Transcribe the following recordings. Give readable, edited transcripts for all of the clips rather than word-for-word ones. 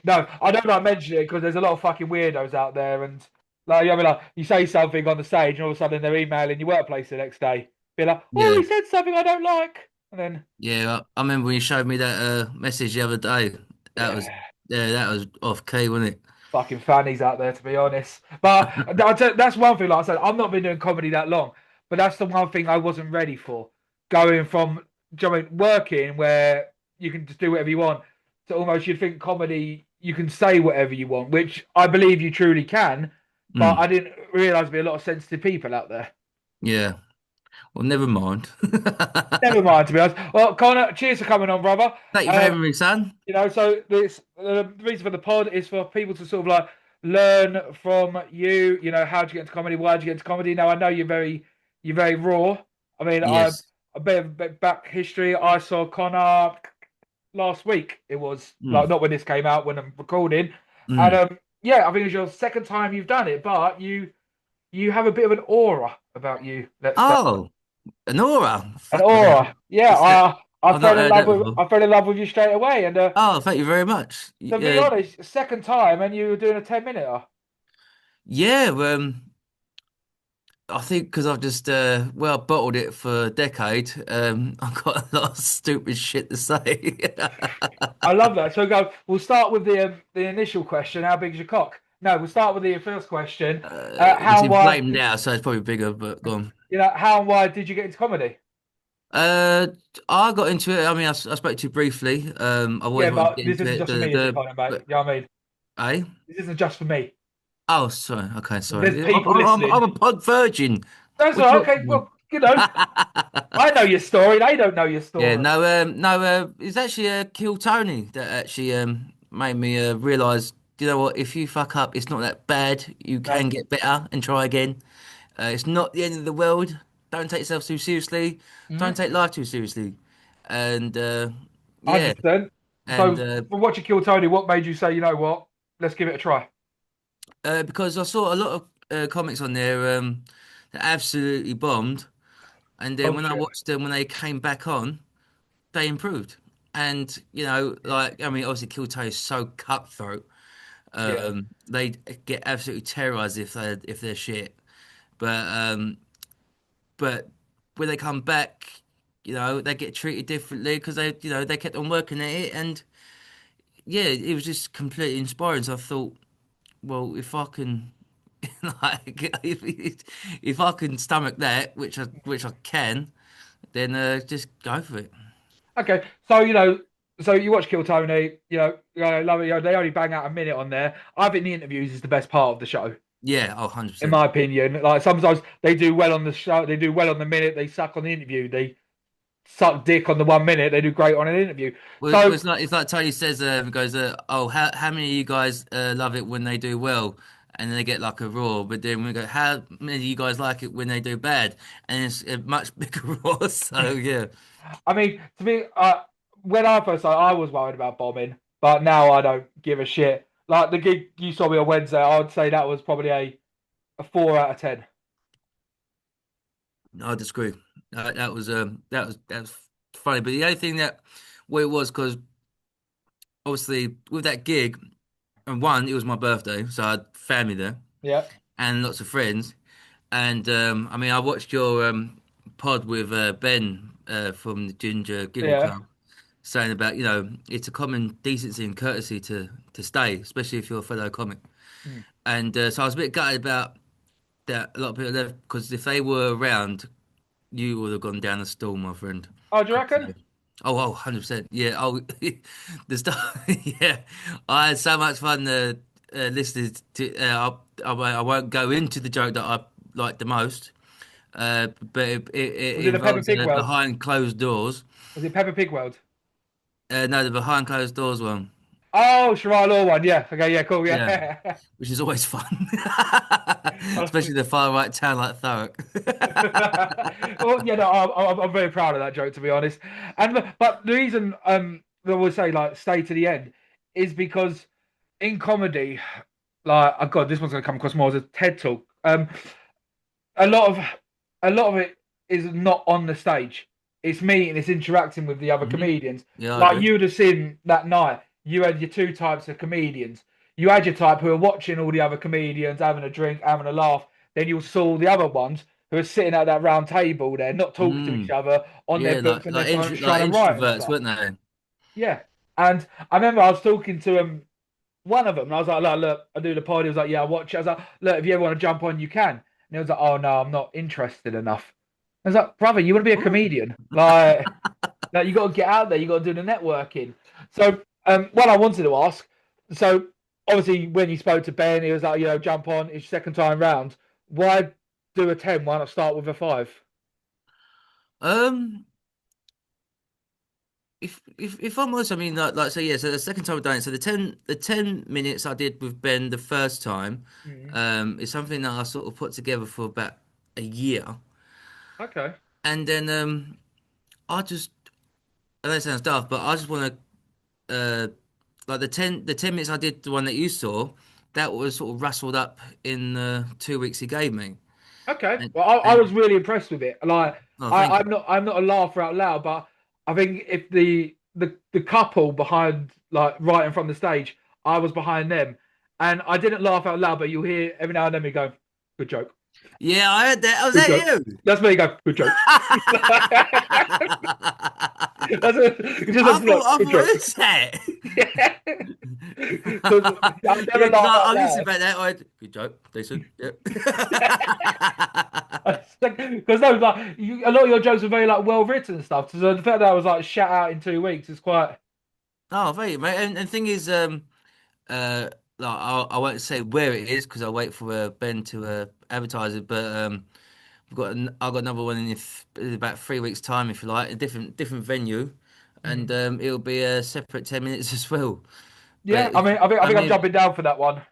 No, I don't like mentioning it because there's a lot of fucking weirdos out there, and like, I mean, like you say something on the stage, and all of a sudden they're emailing your workplace the next day, be like, "Oh, Yeah, he said something I don't like," and then yeah. I remember when you showed me that message the other day. That was yeah, yeah, that was off key, wasn't it? fucking fannies out there, to be honest. But that's one thing. Like I said, I've not been doing comedy that long, but that's the one thing I wasn't ready for. Going from, do you know what I mean, working where you can just do whatever you want to almost you'd think comedy you can say whatever you want, which I believe you truly can. But Mm, I didn't realize there'd be a lot of sensitive people out there. yeah. Well, never mind. Never mind, to be honest. Well, Connor, cheers for coming on, brother. Thank you for having me, son. So this the reason for the pod is for people to sort of like learn from you. How'd you get into comedy? Why'd you get into comedy? Now I know you're very raw. I mean, Yes. a bit of back history. I saw Connor last week. It was like Mm, not when this came out, when I'm recording, and mm. yeah, I think it's your second time you've done it, but you have a bit of an aura about you. Let's say Oh, Nora. an Fuck, aura. Yeah, is that? I I've not fell in heard love that with before. I fell in love with you straight away, and Oh, thank you very much. to be Yeah, honest, second time and you were doing a 10 minute. yeah. I think because I've just well bottled it for a decade. I've got a lot of stupid shit to say. I love that. So go. We'll start with the initial question. How big is your cock? No, we'll start with the first question. It's How and why? inflamed now, so it's probably bigger. But go on. How and why did you get into comedy? Uh, I got into it. I mean, I spoke to you briefly. I've always Yeah, wanted to but get this into isn't it. just for me, is it, Connor, mate? But You know what I mean? eh? This isn't just for me. Oh, sorry. Okay, There's sorry. people listening. I'm a pod virgin. That's What do all you right. want Okay, from me? well, I know your story. They don't know your Yeah, story. no. It's actually Kill Tony that actually made me realize. You know what? If you fuck up, it's not that bad. You No. can get better and try again. It's not the end of the world. Don't take yourself too seriously. Don't Mm-hmm. take life too seriously. And yeah, 100%. and So, from watching Kill Tony, what made you say, you know what? Let's give it a try. because I saw a lot of comics on there that absolutely bombed, and then Oh when I shit. watched them when they came back on, they improved. And I mean, obviously, Kill Tony is so cutthroat. Yeah. They get absolutely terrorized if they're shit. But when they come back, they get treated differently because they kept on working at it, and yeah, it was just completely inspiring. So I thought, well, if I can, like, if I can stomach that, which I can, then just go for it. Okay. So you watch Kill Tony, love it. They only bang out a minute on there. I think the interviews is the best part of the show, Yeah, oh, in 100%. my opinion. Like sometimes they do well on the show, they do well on the minute, they suck on the interview, they suck dick on the 1 minute, they do great on an interview. Well, So it's like Tony says, goes, oh, how many of you guys love it when they do well, and then they get like a roar, but then we go, how many of you guys like it when they do bad, and it's a much bigger roar. So yeah, I mean, to me, when I first started, I was worried about bombing, but now I don't give a shit. Like the gig you saw me on Wednesday, I would say that was probably a 4 out of 10. no, I disagree. That was funny, but the only thing that what it was because obviously with that gig, and one, it was my birthday, so I had family there Yeah, and lots of friends. And I mean, I watched your pod with Ben from the Ginger Giggle yeah. Club saying about, it's a common decency and courtesy to stay, especially if you're a fellow comic. Hmm. And so I was a bit gutted about that. A lot of people left because if they were around, you would have gone down the stall, my friend. Oh, do you Got to reckon? say. Oh, 100%. Yeah. Oh, the stuff. Yeah. I had so much fun listening to. I won't go into the joke that I liked the most, but it Was it the Peppa involves Pig world? behind closed doors. Was it Peppa Pig world? No, the behind closed doors one. Oh, Sharia Law one. Yeah. Okay. Yeah. Cool. Yeah, Yeah. which is always fun, especially the far right town like Thurrock. Well, yeah, no, I'm very proud of that joke, to be honest. But the reason I would say like stay to the end is because in comedy, like oh God, this one's gonna come across more as a TED talk. A lot of it is not on the stage. It's me and it's interacting with the other Hmm. comedians. Yeah, I Like agree. you'd have seen that night. you had your two types of comedians. You had your type who are watching all the other comedians, having a drink, having a laugh. Then you saw the other ones who are sitting at that round table there, not talking to each Mm. other on their Yeah, books and they're like trying to write and introverts, stuff. weren't they? Yeah. And I remember I was talking to one of them, and I was like, look, I do the pod. He was like, yeah, I watch it. I was like, look, if you ever want to jump on, you can. And he was like, oh no, I'm not interested enough. I was like, brother, you want to be a Oh. comedian? Like you got to get out there. You got to do the networking. So, what I wanted to ask, so obviously when you spoke to Ben, he was like, jump on. It's your second time round. Why do a 10? Why not start with a 5? Um, if I'm honest, I mean, so yeah. So the second time I've done it, so the ten minutes I did with Ben the first time, Mm. is something that I sort of put together for about a year, Okay. and then I just, I know it sounds daft, but I just want to like the ten minutes I did, the one that you saw, that was sort of rustled up in the 2 weeks he gave me, Okay. and Well, I was and really impressed with it. Like, oh, thank you. I'm not a laugher out loud, but I think if the couple behind, like right in front of the stage, I was behind them, and I didn't laugh out loud, but you'll hear every now and then me go, "Good joke, Yeah, I heard that. Was good that joke." you? That's me go, "Good joke." That's it. It's just like, I "Good thought joke." it was that. Yeah. Because I Yeah, never because laugh I out listened loud. about that. I had, good joke, decent. Yep. Because no, like a lot of your jokes are very like well written and stuff. So the fact that I was like shout out in 2 weeks is quite. Oh, thank you, mate. And thing is, like I won't say where it is because I'll wait for Ben to advertise it. But I've got another one in about 3 weeks' time, if you like, a different venue, and Mm. it'll be a separate 10 minutes as well. Yeah, But I mean, I I think I'm mean, jumping down for that one.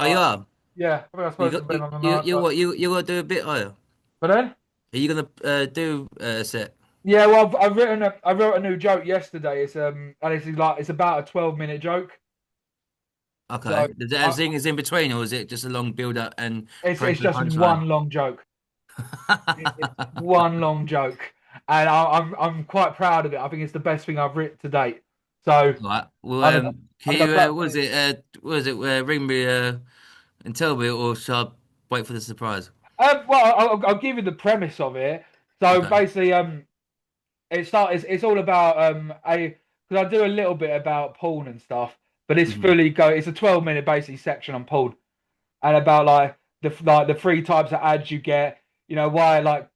oh, you Like, are. yeah, I think I You spoke to got Ben on the you night, you but what you got to do a bit, are you? but then Are you gonna do a set? yeah, well, I wrote a new joke yesterday. And it's about a 12-minute joke. So Okay. Does that have zingers in between, or is it just a long build up and pray it's for the just punchline? one long joke. It's one long joke, and I'm quite proud of it. I think it's the best thing I've written to date. So Right. Well, I think I can think I've you got. what was it? Ring me and tell me, or shall I wait for the surprise? Well, I'll give you the premise of it. So Okay. basically, it's all about a because I do a little bit about porn and stuff, but Hmm. it's a 12-minute basically section on porn and about like the three types of ads you get. Why like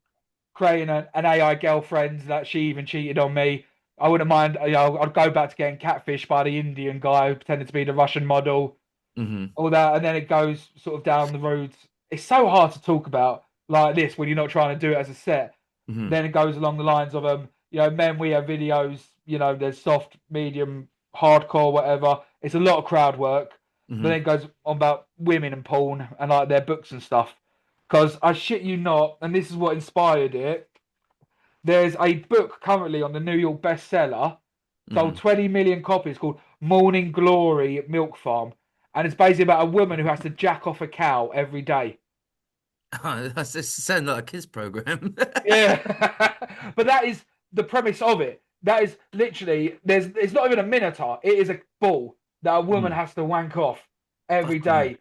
creating an AI girlfriend that she even cheated on me. I wouldn't mind. I'd go back to getting catfished by the Indian guy who pretended to be the Russian model, Hmm. all that, and then it goes sort of down the roads. It's so hard to talk about like this when you're not trying to do it as a set. Hmm. Then it goes along the lines of men, we have videos. There's soft, medium, hardcore, whatever. It's a lot of crowd work. But then Hmm. it goes on about women and porn and like their books and stuff. Because I shit you not, and this is what inspired it. There's a book currently on the New York bestseller, sold Hmm. 20 million copies, called Morning Glory Milk Farm. And it's basically about a woman who has to jack off a cow every day. Oh, that's just sounds like a kids program. Yeah. But that is the premise of it. That is literally, it's not even a minotaur, it is a bull that a woman Mhm. has to wank off every Fucking hell. day.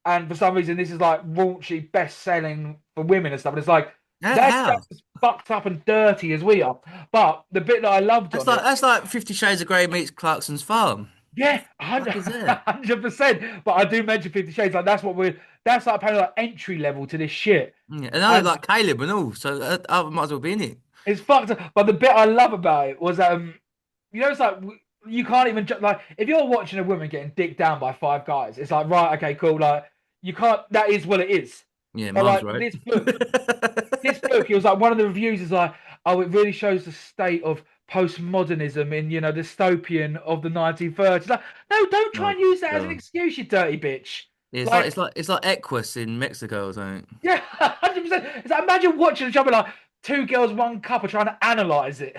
And for some reason, this is like raunchy best selling for women and stuff. And it's like, they're How? just as fucked up and dirty as we are. But the bit that I loved on it, That's like 50 Shades of Grey meets Clarkson's Farm. yeah, Fuck is that? 100%. But I do mention 50 Shades. Like, that's like apparently like entry level to this shit. Yeah, and I look And like Caleb and all, so I might as well be in it. it's fucked up. But the bit I love about it was, it's like you can't even, like, if you're watching a woman getting dicked down by five guys, it's like, right, okay, cool. Like, you can't, that is what it is. Yeah, But mum's like, right. this book, it was like one of the reviews is like, oh, it really shows the state of postmodernism in dystopian of the 1930s. Like, no, don't try Oh and use that as an God. excuse, you dirty bitch. Yeah, Like, it's like Equus in Mexico or something. yeah, 100%. It's like, imagine watching a show with like two girls, one couple trying to analyze it.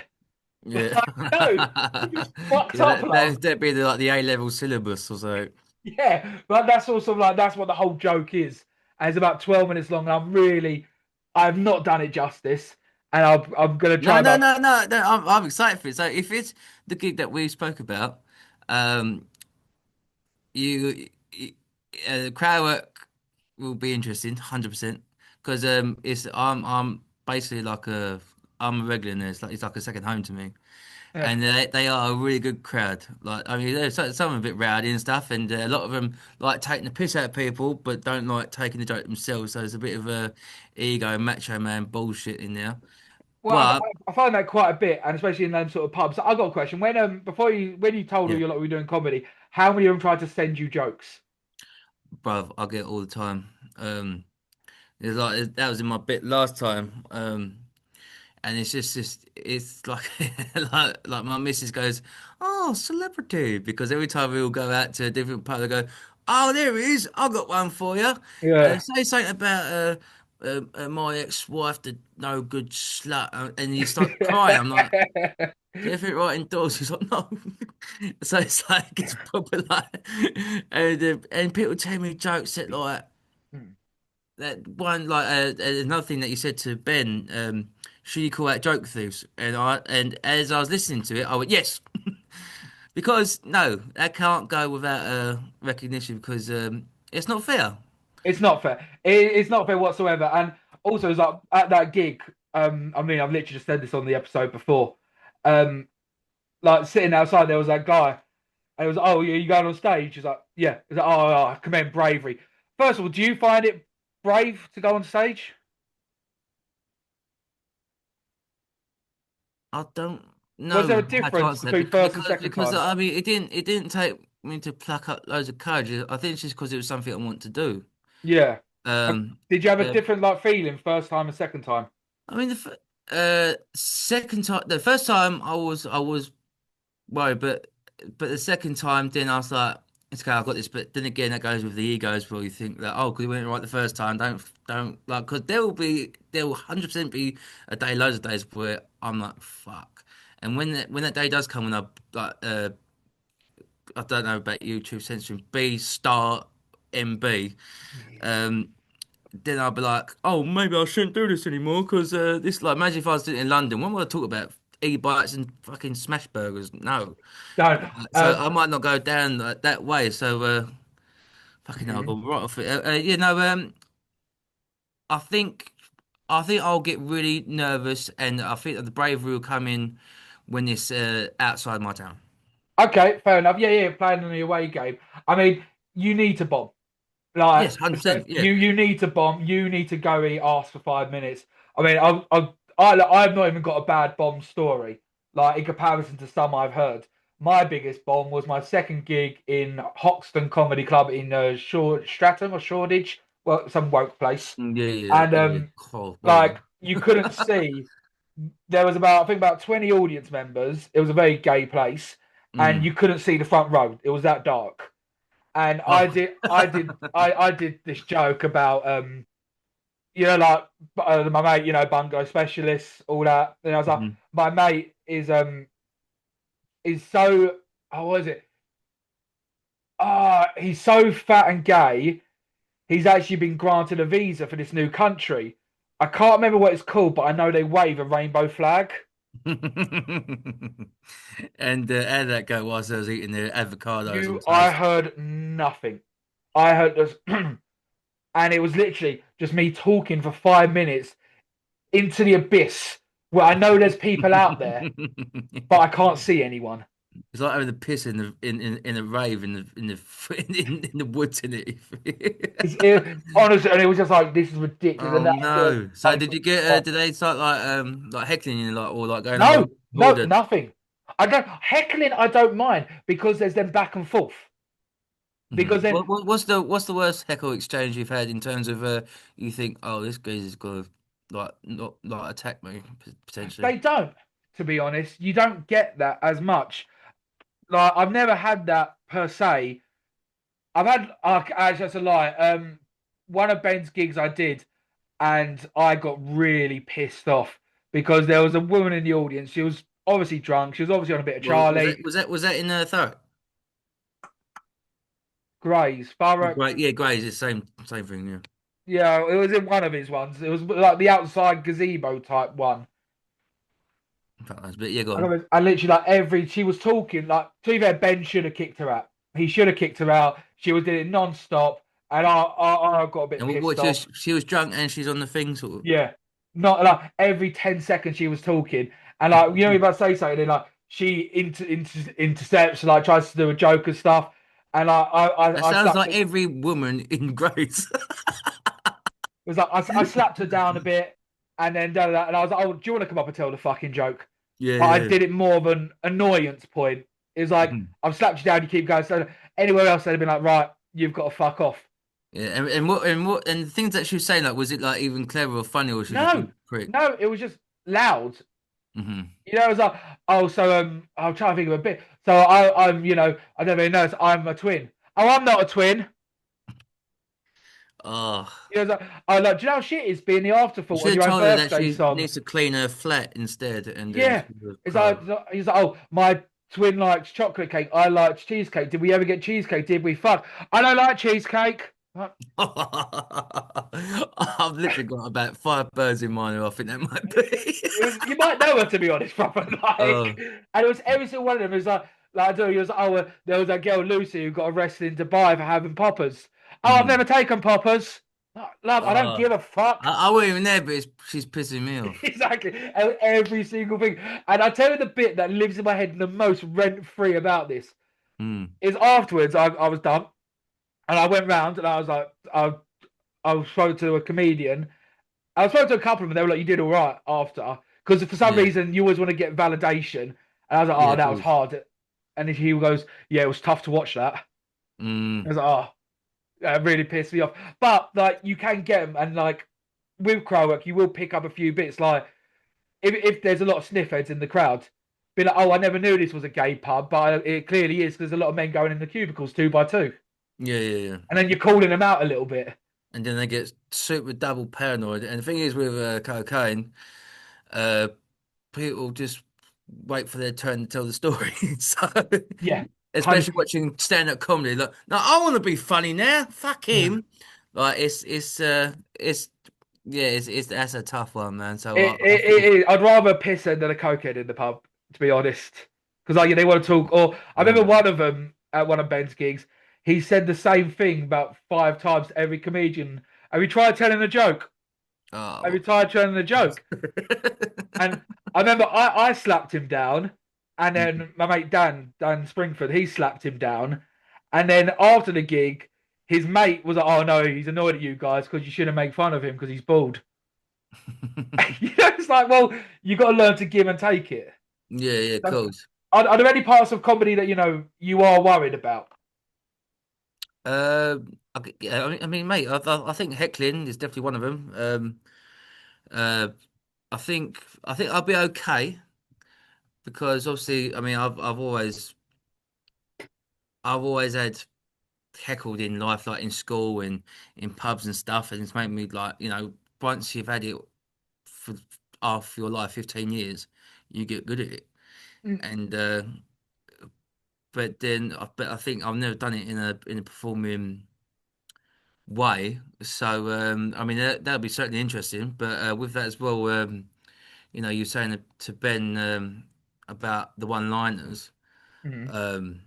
Yeah. Like, no, it's fucked Yeah, up, love. that'd be like the A level syllabus or so. Yeah, but that's also like that's what the whole joke is. And it's about 12 minutes long, and I've not done it justice, and I'm gonna try No. I'm excited for it. So if it's the gig that we spoke about, you crowd work will be interesting, 100%. Because it's I'm basically like I'm a regular in there. It's like a second home to me. Yeah. And they are a really good crowd. Like, I mean, there's some are a bit rowdy and stuff, and a lot of them like taking the piss out of people, but don't like taking the joke themselves. So there's a bit of ego, macho man bullshit in there. Well, But I find that quite a bit, and especially in them sort of pubs. I got a question. When you told all yeah, your lot we were doing comedy, how many of them tried to send you jokes? bruv, I get it all the time. It's like that was in my bit last time. And it's just it's like like my missus goes, "Oh, celebrity," because every time we all go out to a different pub, they go, "Oh, there he is. I got one for you." Yeah. Say something about my ex-wife, the no good slut, and you start crying. I'm like, "Is everything right indoors?" He's like, "No." So it's like it's proper like, and people tell me jokes that like that one like another thing that you said to Ben, should you call out joke thieves? And as I was listening to it, I went yes, because no, that can't go without recognition because it's not fair. It's not fair. It's not fair whatsoever. And also, it's like at that gig. I mean, I've literally just said this on the episode before. Um, like sitting outside, there was that guy. And it was, oh, yeah, you going on stage? He's like, yeah. He's like, oh, I commend bravery. First of all, do you find it brave to go on stage? I don't Was there know a how to difference answer that between first and second because time? I mean it didn't take me to pluck up loads of courage. I think it's just because it was something I want to do. Yeah. Um, Did you have a uh, different like feeling first time and second time? I mean second time, the first time I was worried, but the second time, then I was like, it's okay, I've got this. But then again, that goes with the ego as well. You think that oh, because we went right the first time, don't like because there will 100% be a day, loads of days where I'm like fuck. And when that day does come, when I like I don't know about YouTube censoring B star MB, um, then I'll be like, oh, maybe I shouldn't do this anymore because this like imagine if I was doing it in London, when would I talk about e-bikes and fucking smash burgers? No. No. So I might not go down that way. So fucking hell, I Mhm. got right off it. I think I'll get really nervous, and I think that the bravery will come in when it's outside my town. Okay, fair enough. Yeah, yeah, playing in the away game. I mean, you need to bomb. Like Yes, 100%. Yeah. you need to bomb. You need to go eat ass for 5 minutes. I mean, I've not even got a bad bomb story. Like in comparison to some I've heard, my biggest bomb was my second gig in Hoxton Comedy Club in Stratham or Shoreditch, well, some woke place, Yeah, yeah, and yeah. Oh, like whatever. you couldn't see. There was about I think about 20 audience members. It was a very gay place, and Mm. you couldn't see the front row. It was that dark. And Oh. I did this joke about like my mate, bungo specialists, all that. And I was like, Mhm. my mate is so what is it? He's so fat and gay. He's actually been granted a visa for this new country. I can't remember what it's called, but I know they wave a rainbow flag. And how did that go whilst I was eating the avocados on I toast? heard nothing. I heard this, and it was literally just me talking for 5 minutes into the abyss where I know there's people out there, but I can't see anyone. It's like having the piss in a rave in the woods in it. Honestly, and it was just like this is ridiculous. And Oh after no! So I did you thought, get? oh, Did they start like heckling you or like going no, no, ordered? nothing. I don't heckling. I don't mind because there's them back and forth. Because then What's the worst heckle exchange you've had in terms of you think oh this guy's gonna like not like attack me potentially? they don't. To be honest, you don't get that as much. Like I've never had that per se. I've had actually that's a lie. One of Ben's gigs I did, and I got really pissed off because there was a woman in the audience. She was obviously drunk. She was obviously on a bit of Well, was that Charlie was that was that in Thurrock? Gray's Oh, Thurrock. great, yeah, Grays, it's same thing, yeah. Yeah, it was in one of his ones. It was like the outside gazebo type one. Fuck knows, but yeah, go And on. I literally like she was talking like to be fair, Ben should have kicked her out. He should have kicked her out. She was doing it non-stop, and I got a bit And pissed what off. she was drunk and she's on the thing sort of. Yeah, not like every 10 seconds she was talking, and like you know, if I say something, then like she intercepts, like tries to do a joke and stuff, and That I sounds slapped like her. It every woman in Grace. was like I slapped her down a bit, and then done that, and I was like, "Oh, do you want to come up and tell the fucking joke?" Yeah, But I yeah. did it more of an annoyance point. It was like Mhm. I've slapped you down, you keep going. So anywhere else, they'd have been like, "Right, you've got to fuck off." Yeah, and the things that she was saying, like, was it like even clever or funny, or she was just being No, a prick? no, it was just loud. Hmm. You know, it was like, oh, so I'll try to think of a bit. So I'm, you know, I never even noticed I'm a twin. Oh, I'm not a twin. Oh, You know, it's like, I like, do you know how shit is being the you afterthought should on have your own told her that birthday she song? needs to clean her flat instead, and then Yeah, she would have it's like calmed. he's like, oh, my twin likes chocolate cake. I liked cheesecake. Did we ever get cheesecake? Did we fuck? I don't like cheesecake. I've literally got about five birds in mind who I think that might be. It was you might know her to be honest, proper like, Oh, and it was every single one of them. It was like I do. It was oh, there was that girl Lucy who got arrested in Dubai for having poppers. Oh, I've mhm. never taken poppers. Love, I don't Oh, give a fuck. I wasn't even there, but she's pissing me off. Exactly, every single thing. And I tell you the bit that lives in my head the most rent free about this Mm. is afterwards. I was done, and I went round and I was like, I spoke to a comedian. I spoke to a couple of them. They were like, "You did all right after," because for some Yeah, reason you always want to get validation. And I was like, yeah, "Oh, of that was course. hard." And he goes, "Yeah, it was tough to watch that." I Mm. was like, "Oh, that really pissed me off." But like, you can get them, and like with crowd work, you will pick up a few bits. Like if there's a lot of sniffheads in the crowd, be like, "Oh, I never knew this was a gay pub, but it clearly is." 'Cause there's a lot of men going in the cubicles two by two, Yeah, yeah, yeah. and then you're calling them out a little bit. And then they get super double paranoid. And the thing is with cocaine, uh, people just wait for their turn to tell the story. So, Yeah, especially 100. watching stand-up comedy, look, no, I want to be funny now. Fuck him. Like it's yeah, it's that's a tough one, man. So I thought, I'd rather piss than a cokehead in the pub, to be honest. Because like they want to talk. Or I remember uh, one of them at one of Ben's gigs. He said the same thing about 5 times to every comedian. Have you tried telling a joke? Have you oh. tried telling a joke? And I remember I slapped him down, and then my mate Dan Springford, he slapped him down, and then after the gig, his mate was like, "Oh no, he's annoyed at you guys because you shouldn't make fun of him because he's bald." You know, it's like, well, you got to learn to give and take it. Yeah, yeah, of So, course. are there any parts of comedy that you know you are worried about? Uh, yeah, I mean, mate, I think heckling is definitely one of them. Uh, I think I'll be okay because obviously, I mean, I've always had heckled in life, like in school and in pubs and stuff, and it's made me like, once you've had it for half your life, 15 years, you get good at it. Mm. And but I think I've never done it in a performing way. So I mean, that'll be certainly interesting. But with that as well, you're saying to Ben about the one-liners. Mm. Um,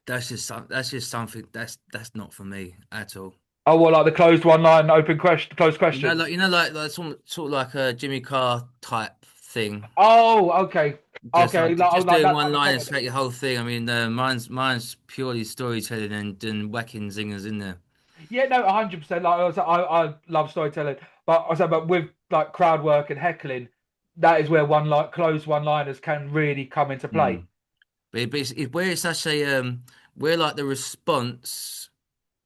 that's just something that's not for me at all. Oh, what like the closed one line, open question, closed questions? Like sort of like a Jimmy Carr type thing. Oh, okay, Just okay, like, oh, just like doing that one type of line and comedy. straight your whole thing. I mean, mine's purely storytelling and whacking zingers in there. Yeah, no, 100%. Like I love storytelling, but I said, but with like crowd work and heckling, that is where one like closed one liners can really come into play. Mm. But where it's such a where like the response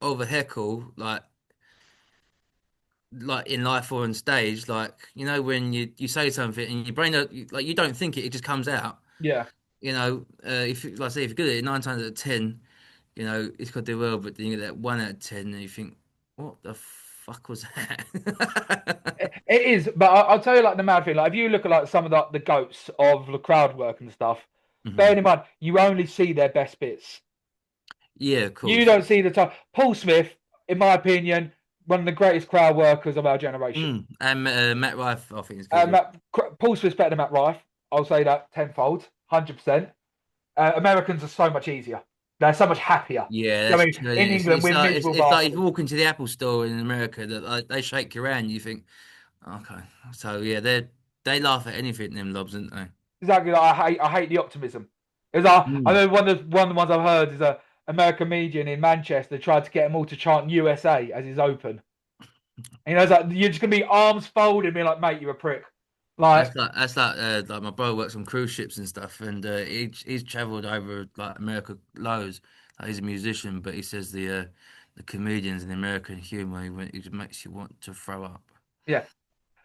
of a heckle, like in life or on stage, like when you say something and your brain like you don't think it, it just comes out. Yeah. If like I say if you're good at it 9 times out of 10, it's got to do well, but then you get that 1 out of 10 and you think, what the fuck was that? It is, but I'll tell you like the mad thing. Like if you look at like some of the goats of the crowd work and stuff, bearing Hmm. in mind you only see their best bits. Yeah, of You course. don't see the time. Paul Smith, in my opinion, one of the greatest crowd workers of our generation. And Matt Rife, I think is good. Yeah. Paul Smith's better than Matt Rife. I'll say that tenfold, 100%. Americans are so much easier. They're so much happier. Yeah, I that's mean, true. in England, we're miserable It's like if you bastards. walk into the Apple store in America that like, they shake your hand, you think, okay. So yeah, they laugh at anything, them lobs, don't they? Exactly. Like, I hate the optimism. It's I Mm. know one of the ones I've heard is a American comedian in Manchester tried to get them all to chant USA as his open. And, it's like you're just gonna be arms folded, being like, mate, you're a prick. Like, Like my brother works on cruise ships and stuff, and he's travelled over like America loads. Like, he's a musician, but he says the comedians and the American humour it makes you want to throw up. yeah,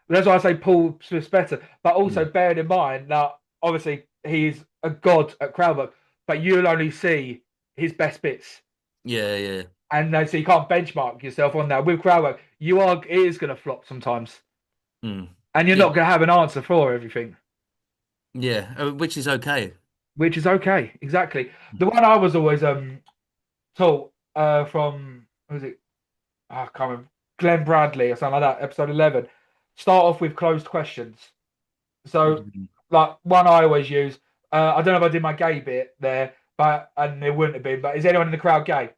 that's why I say Paul Smith's better. But also Mm. bearing in mind that obviously he's a god at crowd work, but you'll only see his best bits. Yeah, yeah. And so you can't benchmark yourself on that. With crowd work, it is going to flop sometimes, Mm. and you're Yeah, not going to have an answer for everything, yeah, which is okay. which is okay. Exactly. The one I was always taught from who was it? Oh, I can't remember. Glenn Bradley or something like that. Episode 11. Start off with closed questions. So, Mhm. like one I always use. I don't know if I did my gay bit there, but and it wouldn't have been. But is anyone in the crowd gay?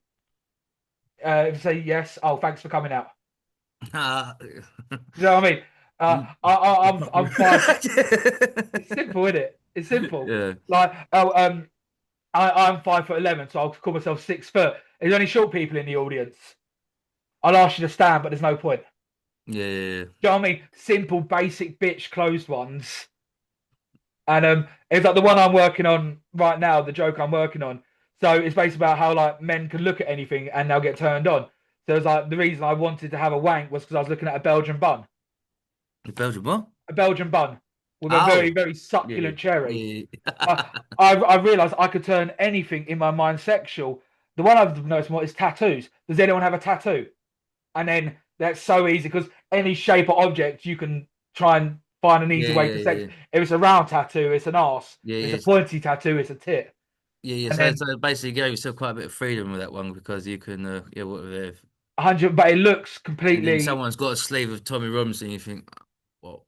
If you say yes, oh, thanks for coming out. Ah, You know what I mean? I'm 5 foot. It's simple, isn't it? It's simple. yeah, Like I'm 5'11", so I'll call myself 6 foot. There's only short people in the audience. I'll ask you to stand, but there's no point. yeah, yeah, Do you know what I mean? Simple, basic, bitch, closed ones. And it's like the one I'm working on right now, the joke I'm working on. So it's based about how like men can look at anything and they'll get turned on. So it's like the reason I wanted to have a wank was because I was looking at a Belgian bun, yeah. Belgium, what? a Belgian bun with a very, Oh, very yeah, succulent cherry. yeah. I realised I could turn anything in my mind sexual. The one I've noticed more is tattoos. Does anyone have a tattoo? And then that's so easy because any shape or object you can try and find an easy Yeah, way yeah, to sex. yeah, If it's a round tattoo, it's an arse. yeah, If it's a yeah. pointy tattoo, it's a tit. Yeah, yeah. And then So basically, you gave yourself quite a bit of freedom with that one because you can, yeah, whatever. 100, but it looks And then completely. someone's got a sleeve of Tommy Robinson, you think, what?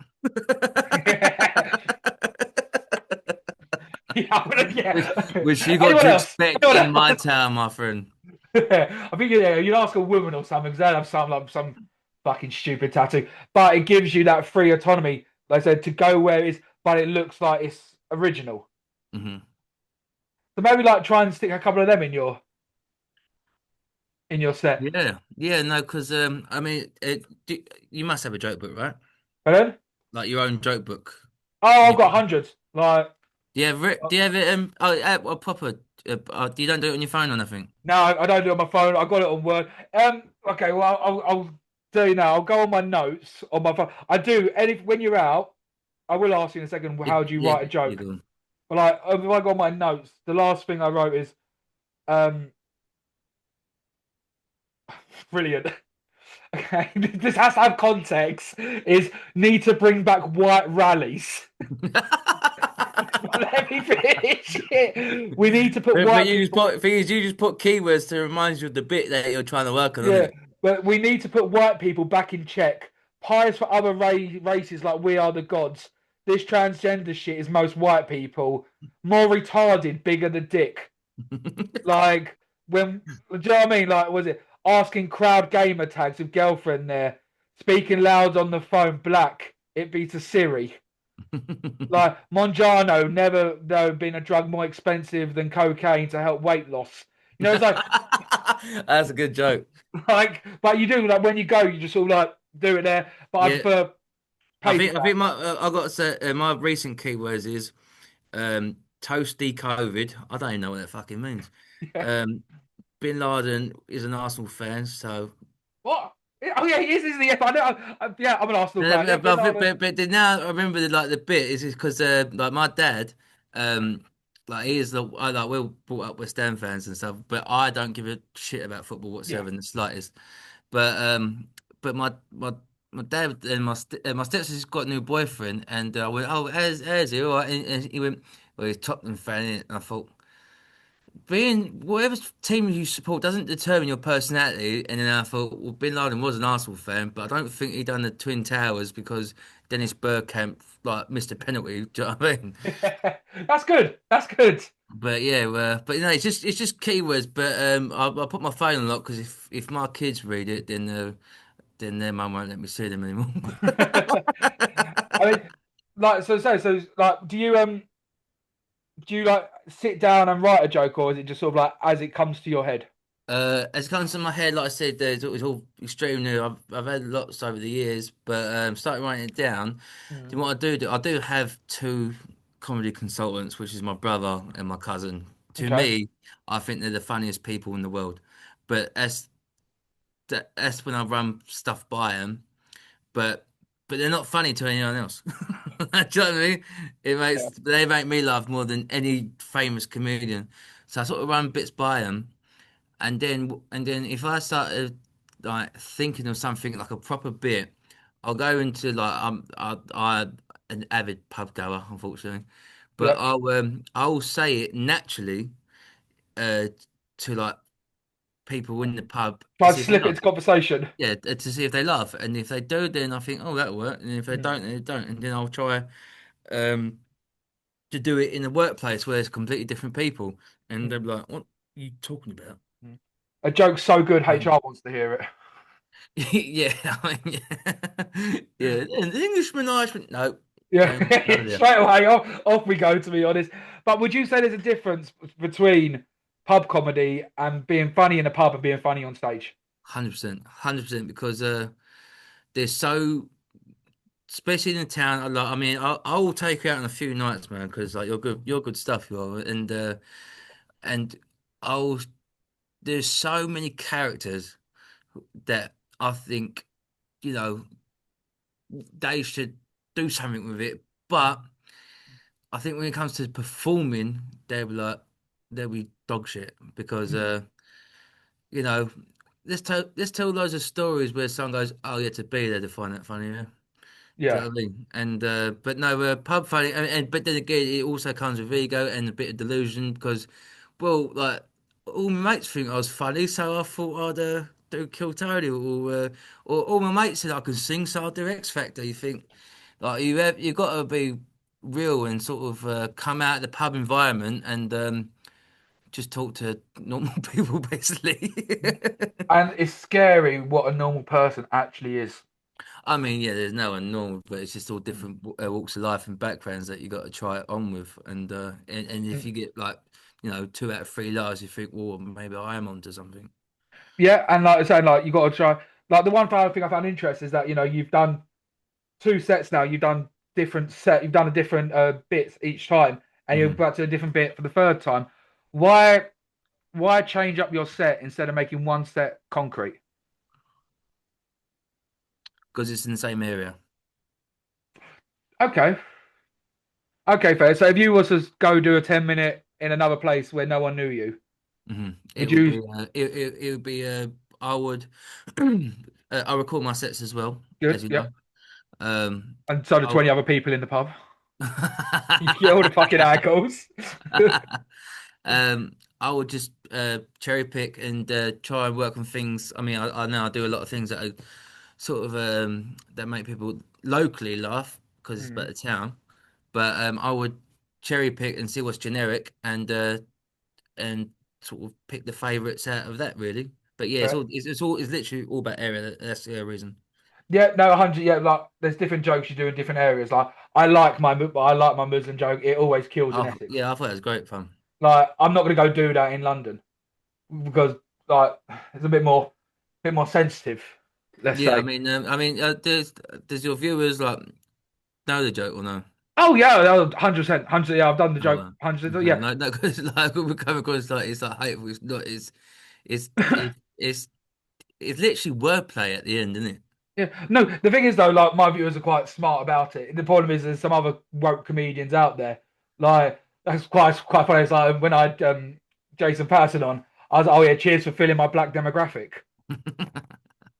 Yeah. Which you got Anyone to else? expect Anyone in my else? town, my friend. I think yeah, you'd ask a woman or something because they'll have some fucking stupid tattoo. But it gives you that free autonomy, like I said, to go where it is, but it looks like it's original. Hmm. So maybe like try and stick a couple of them in your set. Yeah, yeah, no, because I mean, you must have a joke book, right? But then, Like your own joke book. oh, And I've got hundreds. Like, do you have it? A proper. You don't do it on your phone or nothing. no, I don't do it on my phone. I got it on Word. Okay, well, I'll do you now. I'll go on my notes on my phone. I do. And if when you're out, I will ask you in a second. Yeah, How do you yeah, write a you joke? go. But like, if I go on my notes, the last thing I wrote is um brilliant. Okay, this has to have context. Is need to bring back white rallies. Let me finish it. We need to put But white you just people. put thing is you just put keywords to remind you of the bit that you're trying to work on, isn't Yeah, it? but we need to put white people back in check. Pies for other races like we are the gods. This transgender shit is most white people. More retarded, bigger the dick. Like when, do you know what I mean? Like, was it asking crowd gamer tags with girlfriend there, speaking loud on the phone, black. It beats a Siri. Like Monjano never though been a drug more expensive than cocaine to help weight loss. You know, it's like That's a good joke. but you do like when you go, you just all like do it there. But I Yeah, prefer I paperback. think my I got to say my recent keywords is toasty COVID. I don't even know what that fucking means. Yeah. Um, Bin Laden is an Arsenal fan, so What? Oh yeah, he is, isn't he? Yeah, yeah, I'm an Arsenal fan. Yeah, Bin Laden. but then now I remember like the bit is because like my dad, um, like he is the I like we're brought up West Ham fans and stuff, but I don't give a shit about football Yeah. whatsoever in the slightest. But my dad and my stepsister's got a new boyfriend, and I went, oh, how's he? All right, and he went, well, he's Tottenham fan, innit? And I thought, being whatever team you support doesn't determine your personality. And then I thought, well, Bin Laden was an Arsenal fan, but I don't think he done the Twin Towers because Dennis Bergkamp like missed a penalty. Do you know what I mean? That's good. That's good. But yeah, but you know, it's just keywords. But I put my phone on lock because if my kids read it, then their mum won't let me see them anymore. I mean, like so like, do you like sit down and write a joke, or is it just sort of like as it comes to your head? As it comes to my head, like I said, it's all extremely new. I've had lots over the years, but starting writing it down. Mm. Then what I do have two comedy consultants, which is my brother and my cousin. To Okay. me, I think they're the funniest people in the world. But that's when I run stuff by them. But they're not funny to anyone else. Do you know what I mean? Yeah. They make me laugh more than any famous comedian. So I sort of run bits by them. And then if I started like thinking of something like a proper bit, I'll go into like I'm an avid pub goer, unfortunately, but Yep. I'll say it naturally uh to like people in the pub to Try and see if they slip it laugh. into conversation. Yeah, to see if they laugh, and if they do, then I think, oh, that'll work, and if they Mm. don't, then they don't, and then I'll try um to do it in a workplace where there's completely different people, and they're Mm. like, what are you talking about? Mm. A joke's so good, HR wants to hear it. Yeah, I mean, yeah, yeah. And the Englishman, Irishman, no, Yeah, none of them. straight away off we go. To be honest, but would you say there's a difference between pub comedy and being funny in a pub and being funny on stage? 100%, 100%, because there's so, especially in the town. I mean, I will take you out on a few nights, man, because like you're good stuff, you are, and I'll. There's so many characters that I think you know they should do something with it, but I think when it comes to performing, they'll be dog shit because Mm. you know, let's tell loads of stories where someone goes, "Oh, yeah, to be there to find that funny." Yeah, do you Yeah, know what I mean? And but no, pub funny, and but then again, it also comes with ego and a bit of delusion because, well, like all my mates think I was funny, so I thought I'd do Kill Tony, or all my mates said I could sing, so I'll do X Factor. You think like you got to be real and sort of come out of the pub environment and just talk to normal people, basically. and it's scary what a normal person actually is. I mean, yeah, there's no one normal, but it's just all Mm. different walks of life and backgrounds that you got to try it on with. And if Mm. you get like, 2 out of 3 lives, you think, well, maybe I am onto something. Yeah, and like I said, like you got to try. Like the one thing I found interesting is that you've done two sets now. You've done different set. You've done a different bits each time, and you're Hmm. back to a different bit for the third time. Why why change up your set instead of making one set concrete? Because it's in the same area. Okay, okay, fair. So if you was to go do a 10 minute in another place where no one knew you, Hmm. would It would you? be, it would be, I would, I record my sets as well, as Good, you know. yep. Um, And so the I, 20 other people in the pub. You get all the fucking ankles. I would just cherry pick and try and work on things. I mean, I know I do a lot of things that are sort of that make people locally laugh because it's about Mm. the town. But I would cherry pick and see what's generic and sort of pick the favourites out of that really. But yeah, Fair. it's literally all about area. That's the reason. Yeah, no, 100. Yeah, like there's different jokes you do in different areas. Like I like my Muslim joke. It always kills in Oh Essex. yeah, I thought it was great fun. Like I'm not gonna go do that in London because like it's a bit more sensitive. Let's Yeah, say. I mean, does your viewers like know the joke or no? Oh yeah, 100%, 100. Yeah, I've done the Oh, joke well. 100. Okay. Yeah, No, no, because like we come across like it's like hateful. It's not. It's it's literally wordplay at the end, isn't it? yeah. No, the thing is though, like my viewers are quite smart about it. The problem is there's some other woke comedians out there. Like that's quite funny. It's like when I had Jason Patterson on, I was like, oh yeah, cheers for filling my black demographic.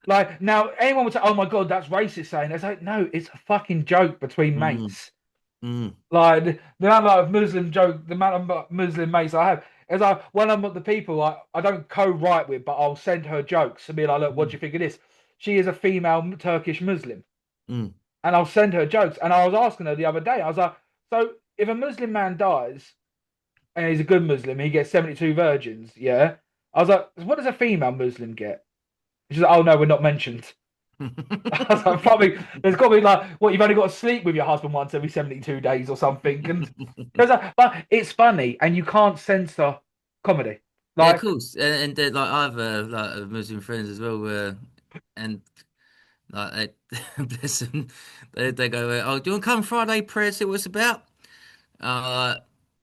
Like now, anyone would say, "Oh my god, that's racist." Saying it's like, no, it's a fucking joke between Mm, mates. mm, Like the amount of Muslim joke, the amount of Muslim mates I have is like when I'm with the people I don't co-write with, but I'll send her jokes and be like, "Look, what do mm, you think of this?" She is a female Turkish Muslim, mm, and I'll send her jokes. And I was asking her the other day, I was like, "So if a Muslim man dies, and he's a good Muslim. He gets 72 virgins. Yeah. I was like, what does a female Muslim get? She's like, oh no, we're not mentioned. I was like, probably there's got to be like, what you've only got to sleep with your husband once every 72 days or something. And there's like, but it's funny, and you can't censor comedy. Yeah, of Like, course. And like I have like Muslim friends as well, and like bless them, they go, "Oh, do you want to come Friday prayer? See what it's about?" Uh,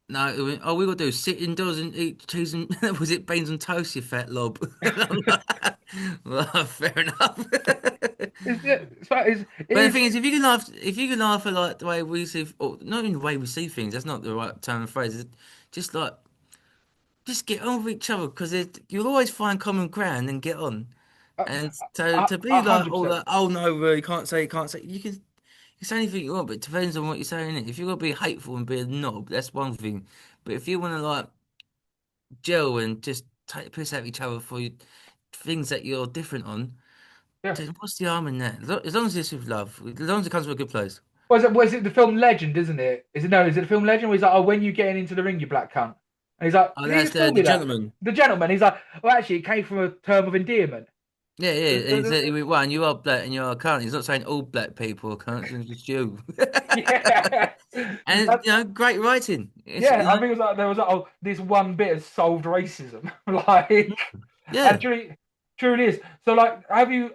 no. Oh, we got to do sit indoors and eat cheese and was it beans and toast, you fat lob? I'm like, well, fair enough. But the it's thing is, if you can laugh at like the way we see, or not even the way we see things, that's not the right term and phrase. It's just like just get on with each other because you'll always find common ground and get on. a And to be like, hundred oh, percent. like, oh no, you can't say. You can say anything you want, but it depends on what you're saying. Innit? If you're gonna be hateful and be a knob, that's one thing. But if you want to like gel and just take the piss out of each other for things that you're different on, Yeah. then what's the harm in that? As long as it's with love, as long as it comes from a good place. Was it the film Legend, isn't it? Is it no, is it the film Legend where he's like, oh, when you getting into the ring, you black cunt? And he's like, Oh, did he that's just call the me that? gentleman. The gentleman. He's like, well, actually, it came from a term of endearment. Yeah, yeah. He said, "One, you are black and you are a cunt." He's not saying all black people are cunts, it's just you. Yeah. And great writing. It's Yeah, I think it was like there was like, oh, this one bit has solved racism. Like, and yeah. truly is. So like, have you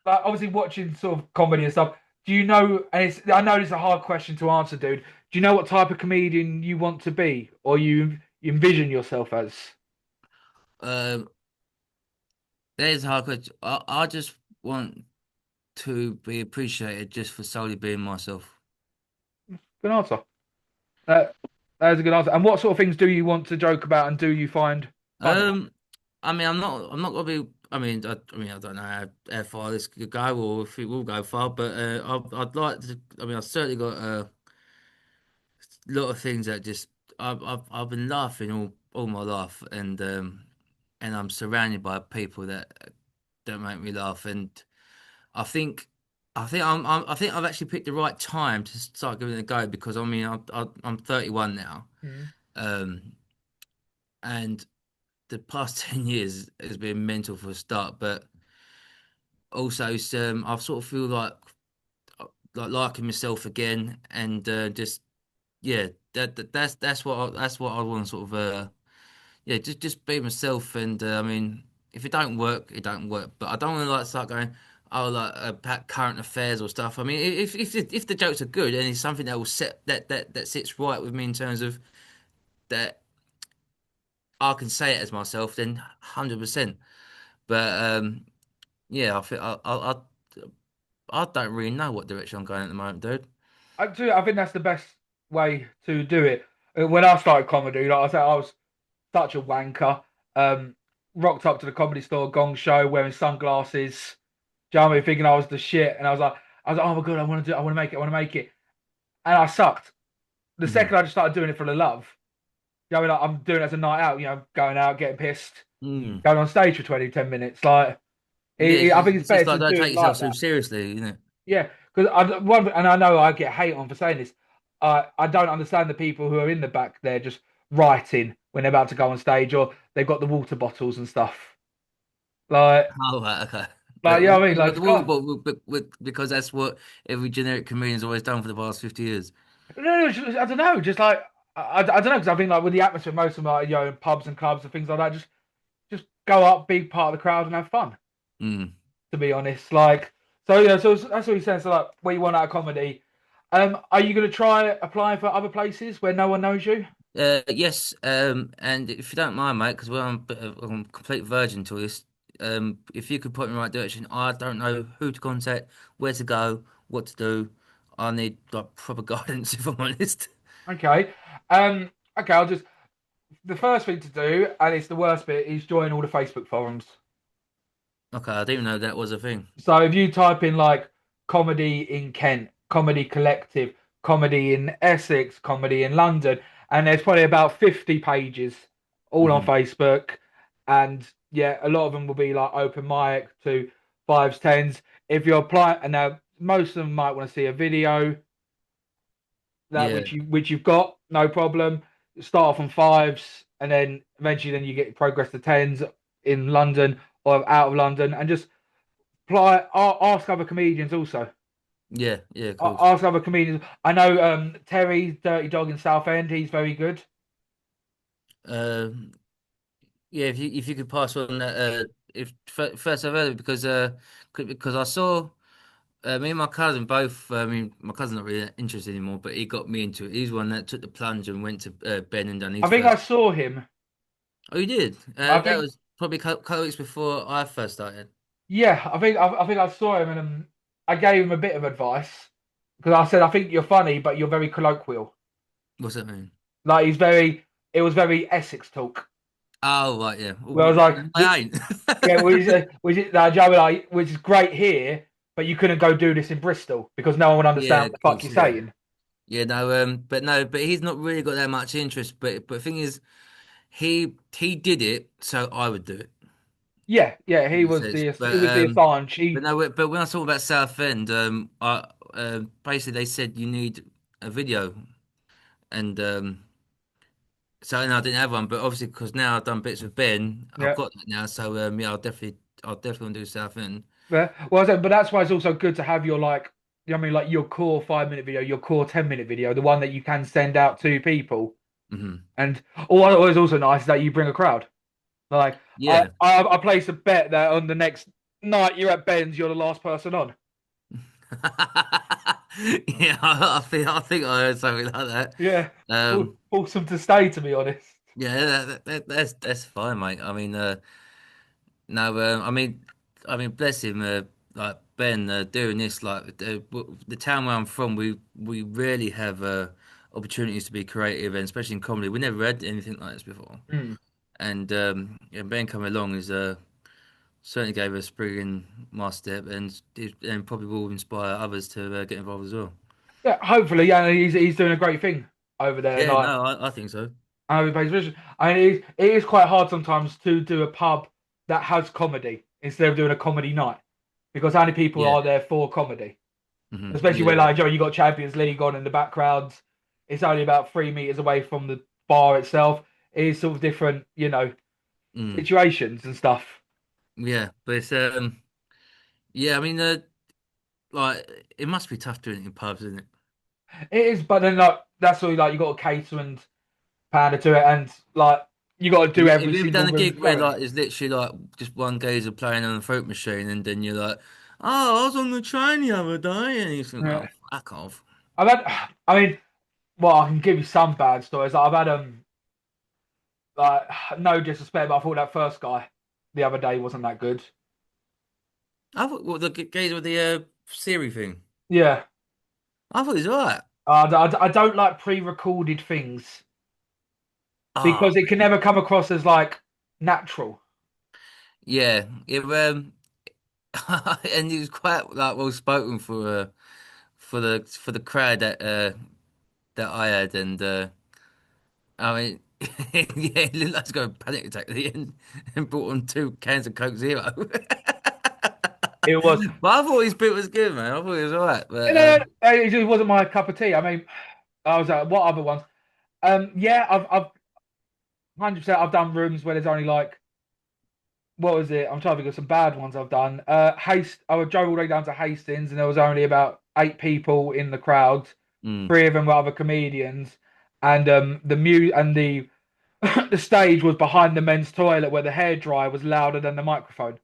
like obviously watching sort of comedy and stuff? Do you know? And it's I know it's a hard question to answer, dude. Do you know what type of comedian you want to be, or you envision yourself as? Um, there's a hard question. I just want to be appreciated just for solely being myself. Good answer. That that is a good answer. And what sort of things do you want to joke about, and do you find funny? Um, I mean, I'm not gonna be. I mean, I don't know how far this could go, or if it will go far. But I'd like to. I mean, I've certainly got a lot of things that just I've been laughing all my life, and I'm surrounded by people that make me laugh, and I think. I think I've actually picked the right time to start giving it a go because I mean I'm 31 now, Mm. um, and the past 10 years has been mental for a start, but also I sort of feel like liking myself again, and just yeah, that's what I want to sort of yeah, just be myself, and I mean, if it don't work, it don't work, but I don't want to like start going. Oh, like about current affairs or stuff. I mean, if the jokes are good and it's something that will set that sits right with me in terms of that I can say it as myself, then 100%. But yeah, I think I don't really know what direction I'm going at the moment, dude. I think that's the best way to do it. When I started comedy, like I said, I was such a wanker. Um, Rocked up to the comedy store, gong show, wearing sunglasses. Do you know what I mean? Thinking I was the shit, and I was like, oh my god, I want to do, it, I want to make it, I want to make it, and I sucked. The Mm. second I just started doing it for the love, you know, what I mean? Like, I'm doing it as a night out, you know, going out, getting pissed, Mm. going on stage for 20, 10 minutes. Like, Yeah, I think it's it's just better to like don't do take it yourself like so that. seriously, you know. Yeah, because and I know I get hate on for saying this. I don't understand the people who are in the back there just writing when they're about to go on stage, or they've got the water bottles and stuff. Like, Oh, right, okay. like, you know what I mean? Like, But just can't. because that's what every generic comedian's always done for the past 50 years. No, I don't know. Just like I don't know because I think like with the atmosphere, most of them are you know in pubs and clubs and things like that. Just go up, be part of the crowd and have fun. Mm. To be honest, like so yeah. So that's what he's saying. So like, what you want out of comedy. Are you going to try applying for other places where no one knows you? Yes, and if you don't mind, mate, because I'm a complete virgin to this, if you could point me in the right direction, I don't know who to contact, where to go, what to do. I need like proper guidance, if I'm honest. Okay. Um. Okay. I'll just the first thing to do, and it's the worst bit, is join all the Facebook forums. Okay, I didn't even know that was a thing. So if you type in like comedy in Kent, comedy collective, comedy in Essex, comedy in London, and there's probably about 50 pages all on Hmm. Facebook. And yeah, a lot of them will be like open mic to fives, tens. If you apply, and now most of them might want to see a video that Yeah. which you've got, no problem. start off on fives, and then eventually then you get progress to tens in London or out of London, and just ask other comedians also. Yeah, yeah, of course. Ask other comedians. I know Terry Dirty Dog in Southend. He's very good. Um, yeah, if you could pass on that, if first I've heard of it because I saw me and my cousin both. I mean, my cousin's not really interested anymore, but he got me into it. He's one that took the plunge and went to Ben and done I his think I first. saw him. Oh, you did? I That think was probably a couple weeks before I first started. yeah. I think I saw him, and I gave him a bit of advice because I said I think you're funny, but you're very colloquial. What's that mean? Like he's very. It was very Essex talk. Oh, right, yeah. Where I was like, I ain't. yeah, which is great here, but you couldn't go do this in Bristol because no one would understand Yeah, what of the fuck course, you're yeah. saying. Yeah, no, but he's not really got that much interest. But the thing is, he did it, so I would do it. Yeah, yeah, That makes sense. it was the Assange. But He, no, but when I talk about Southend, I basically they said you need a video, and so no, I didn't have one. But obviously, because now I've done bits with Ben, I've yeah, got that now. So yeah, I'll definitely want to do Southend. yeah. Well, I said, but that's why it's also good to have your like, you know what I mean, like your core 5 minute video, your core 10 minute video, the one that you can send out to people. Hmm. And what is also nice is that you bring a crowd. Like Yeah. I place a bet that on the next night you're at Ben's, you're the last person on. Yeah, I think I heard something like that. Yeah, Um, awesome to stay, to be honest. yeah, that's fine, mate. I mean, no, bless him. Like Ben, doing this, like the town where I'm from, we rarely have opportunities to be creative, and especially in comedy, we never had anything like this before. Mm. And Ben coming along is certainly gave us a spring in my step, and probably will inspire others to get involved as well. Yeah, hopefully, yeah, he's doing a great thing over there. Yeah, Like, no, I think so. I mean, it is quite hard sometimes to do a pub that has comedy instead of doing a comedy night because how many people Yeah, are there for comedy? Especially yeah, when, like, Joe, you got Champions League on in the background. It's only about 3 meters away from the bar itself. It is sort of different, mm, situations and stuff. yeah, but it's yeah, I mean, like it must be tough doing it in pubs, isn't it? It is, but then like that's all like you got to cater and pander to it, and like you got to do Have every you ever single done a room gig where like thoroughly. it's literally like just one geezer playing on a fruit machine, and then you're like, "Oh, I was on the train the other day," and you think, "Oh, Yeah. fuck off." I've had, I mean, well, I can give you some bad stories. Like, I've had like no disrespect, but I thought that first guy the other day wasn't that good. I thought the geezer with the Siri thing. Yeah, I thought he was alright. I don't like pre-recorded things Oh, because it can never come across as like natural. yeah, and he was quite like well spoken for the crowd that I had, and I mean, yeah, he looked like he's got a panic attack at the end and brought on 2 cans of Coke Zero. It was, But I thought his bit was good, man. I thought it was alright. you But know, it just wasn't my cup of tea. I mean, I was like, what other ones? Yeah, I've 100%. I've done rooms where there's only like what was it? I'm trying to think of some bad ones I've done. I would drove all the way down to Hastings, and there was only about 8 people in the crowd. mm, 3 of them were other comedians, and the the stage was behind the men's toilet where the hairdryer was louder than the microphone.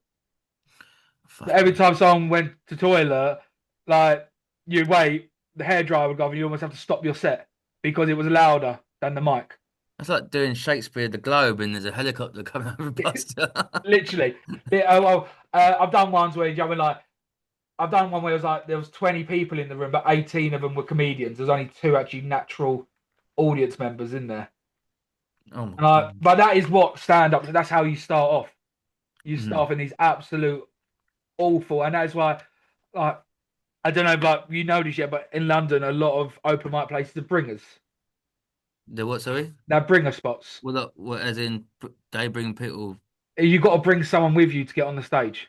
So every fucking, time someone went to toilet, like you wait, the hairdryer would go off, and you almost have to stop your set because it was louder than the mic. that's like doing Shakespeare the Globe and there's a helicopter coming over past you. Literally. I've done ones where you know, like I've done one where it was like there was 20 people in the room, but 18 of them were comedians. There's only two actually natural audience members in there. Oh my And God. but that is what stand up. That's how you start off. You start Mhm. off in these absolute awful, and that's why, like, I don't know, but you know this yet, but in London, a lot of open mic places are bringers. The what, sorry? They're bringer spots. Well, look, what, as in they bring people. You got to bring someone with you to get on the stage.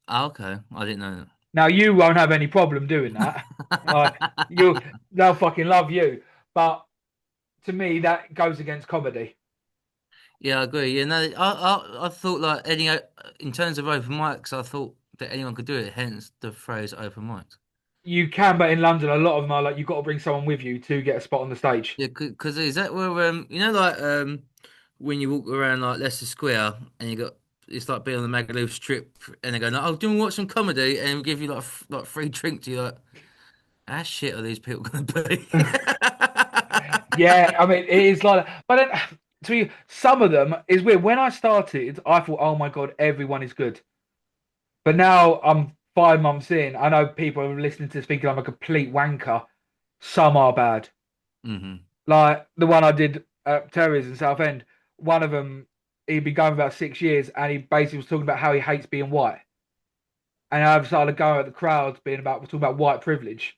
Oh, okay, I didn't know Now you won't have any problem doing that. Like that. they'll fucking love you. But to me that goes against comedy. Yeah, I agree. Yeah, no, I thought like in terms of open mics, I thought that anyone could do it. Hence the phrase open mics. You can, but in London, a lot of them are like you've got to bring someone with you to get a spot on the stage. Yeah, because is that where like when you walk around like Leicester Square and you got it's like being on the Magaluf Strip and they go, "Oh, do you want to watch some comedy?" and give you like like free drinks. You're like, "How shit are these people gonna be?" Yeah, I mean it is like that. But then, to me, some of them is weird. When I started, I thought, oh my god, everyone is good. But now I'm 5 months in. I know people are listening to this thinking I'm a complete wanker. Some are bad. hmm Like the one I did at Terry's in Southend. One of them, he'd been going about 6 years, and he basically was talking about how he hates being white. And I've started going at the crowd, being about talking about white privilege,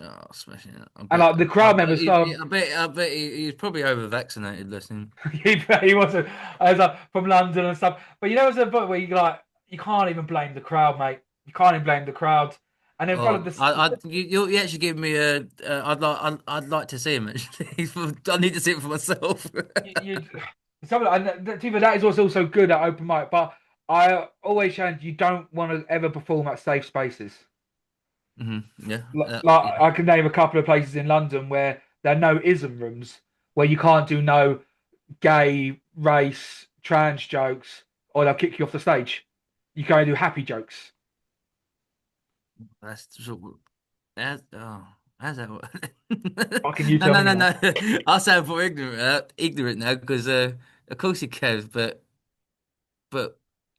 Oh, smashing it! and like the crowd members, I bet he's probably over vaccinated listening. he wasn't as from London and stuff. But you know, there's a point where you can't even blame the crowd, mate. You can't even blame the crowd. And then front of Oh, this, you actually give me a. I'd like to see him actually. I need to see it for myself. you some and that is what's also good at open mic. But I always challenge you don't want to ever perform at safe spaces. Yeah, Like yeah. I can name a couple of places in London where there are no ism rooms where you can't do no gay, race, trans jokes, or they'll kick you off the stage. You can only do happy jokes. That's sort of, oh, how's that work? Fucking you No, tell no, me no, now. no. I'll sound for ignorant now because of course you can, but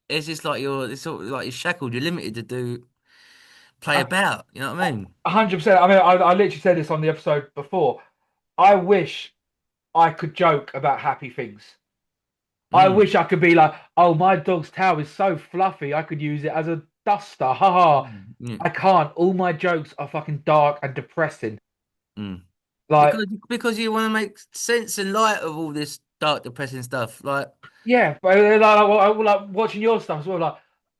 it's just like it's sort of like you're shackled. You're limited to do play A about. You know what I mean? 100%. I mean, I literally said this on the episode before. I wish I could joke about happy things. I Mm, wish I could be like, oh, my dog's tail is so fluffy, I could use it as a duster. Haha. yeah. I can't. All my jokes are fucking dark and depressing. Mm. Like, Because you want to make sense and light of all this dark, depressing stuff. Like, yeah, but like watching your stuff as well.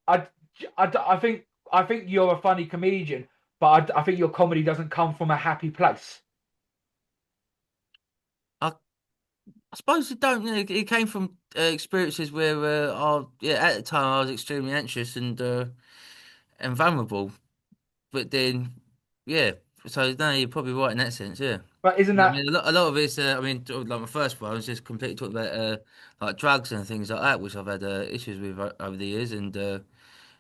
Like, I, I think you're a funny comedian, but I think your comedy doesn't come from a happy place. I suppose it don't. You know, it came from experiences where, yeah, at the time I was extremely anxious and vulnerable. But then, yeah. So no, you're probably right in that sense. Yeah. But isn't I that mean, a lot of it's. I mean, like my first one, I was just completely talking about like drugs and things like that, which I've had issues with over the years, and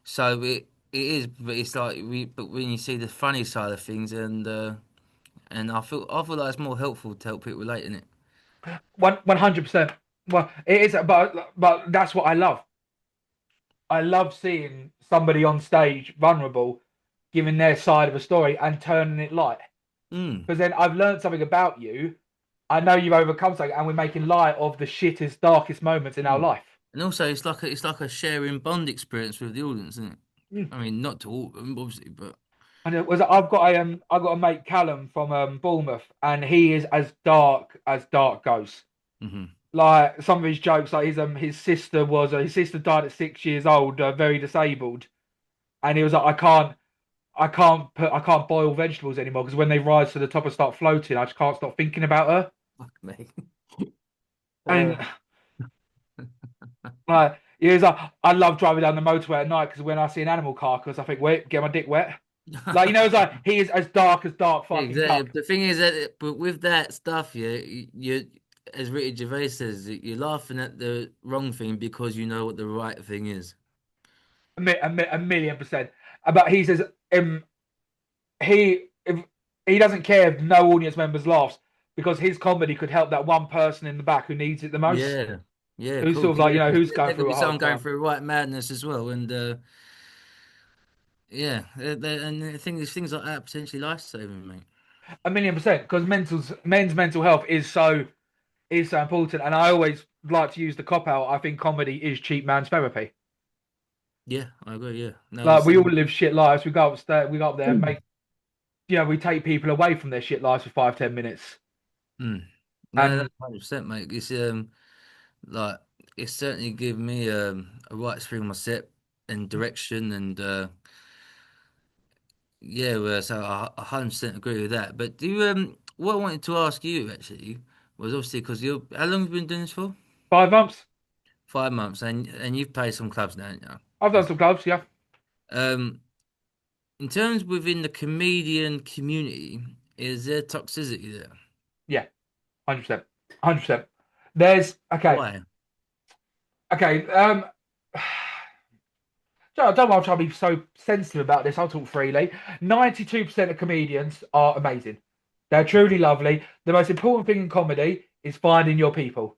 so it is. But it's like but when you see the funny side of things, and I feel like it's more helpful to help people relate in it. 100%? Well, it is, but that's what I love. I love seeing somebody on stage vulnerable, giving their side of a story and turning it light. Mm. Because then I've learned something about you. I know you've overcome something, and we're making light of the shittest, darkest moments in our Mm. life. And also, it's like a sharing bond experience with the audience, isn't it? Mm. I mean, not to all of them, obviously, but And it was I've got a mate Callum from Bournemouth, and he is as dark goes. hmm Like some of his jokes, like his sister died at 6 years old, very disabled, and he was like, I can't boil vegetables anymore because when they rise to the top and start floating, I just can't stop thinking about her. fuck me. And Uh, like, he was like, I love driving down the motorway at night because when I see an animal carcass, I think, wait, get my dick wet. Like, it's like he is as dark fucking Exactly. cuck. The thing is that, but with that stuff, yeah, as Ricky Gervais says, you're laughing at the wrong thing because you know what the right thing is. A million percent. But he says, if he doesn't care if no audience members laughs because his comedy could help that one person in the back who needs it the most. Yeah, yeah, Who's cool. sort of like, Yeah, because who's going there could through be a hard someone going time. through right madness as well, and yeah, and I think there's things like that potentially life saving, mate. A 1,000,000%. Because men's mental health is so important. And I always like to use the cop out. I think comedy is cheap man's therapy. Yeah, I agree. Yeah, no, Like it's we all live shit lives. We go up there and Mm. make we take people away from their shit lives for 5, 10 minutes. Mm. No, And that's 100%, mate. It's like it's certainly given me a right spring on my step and direction, and yeah, well, so I 100% agree with that. But what I wanted to ask you actually was obviously because you. How long have you been doing this for? 5 months. 5 months, and you've played some clubs now, haven't I've you? done some clubs, yeah. In terms within the comedian community, is there toxicity there? Yeah, 100%. 100%. There's okay. Why? Okay. So I don't want to try to be so sensitive about this. I'll talk freely. 92% of comedians are amazing. They're truly lovely. The most important thing in comedy is finding your people.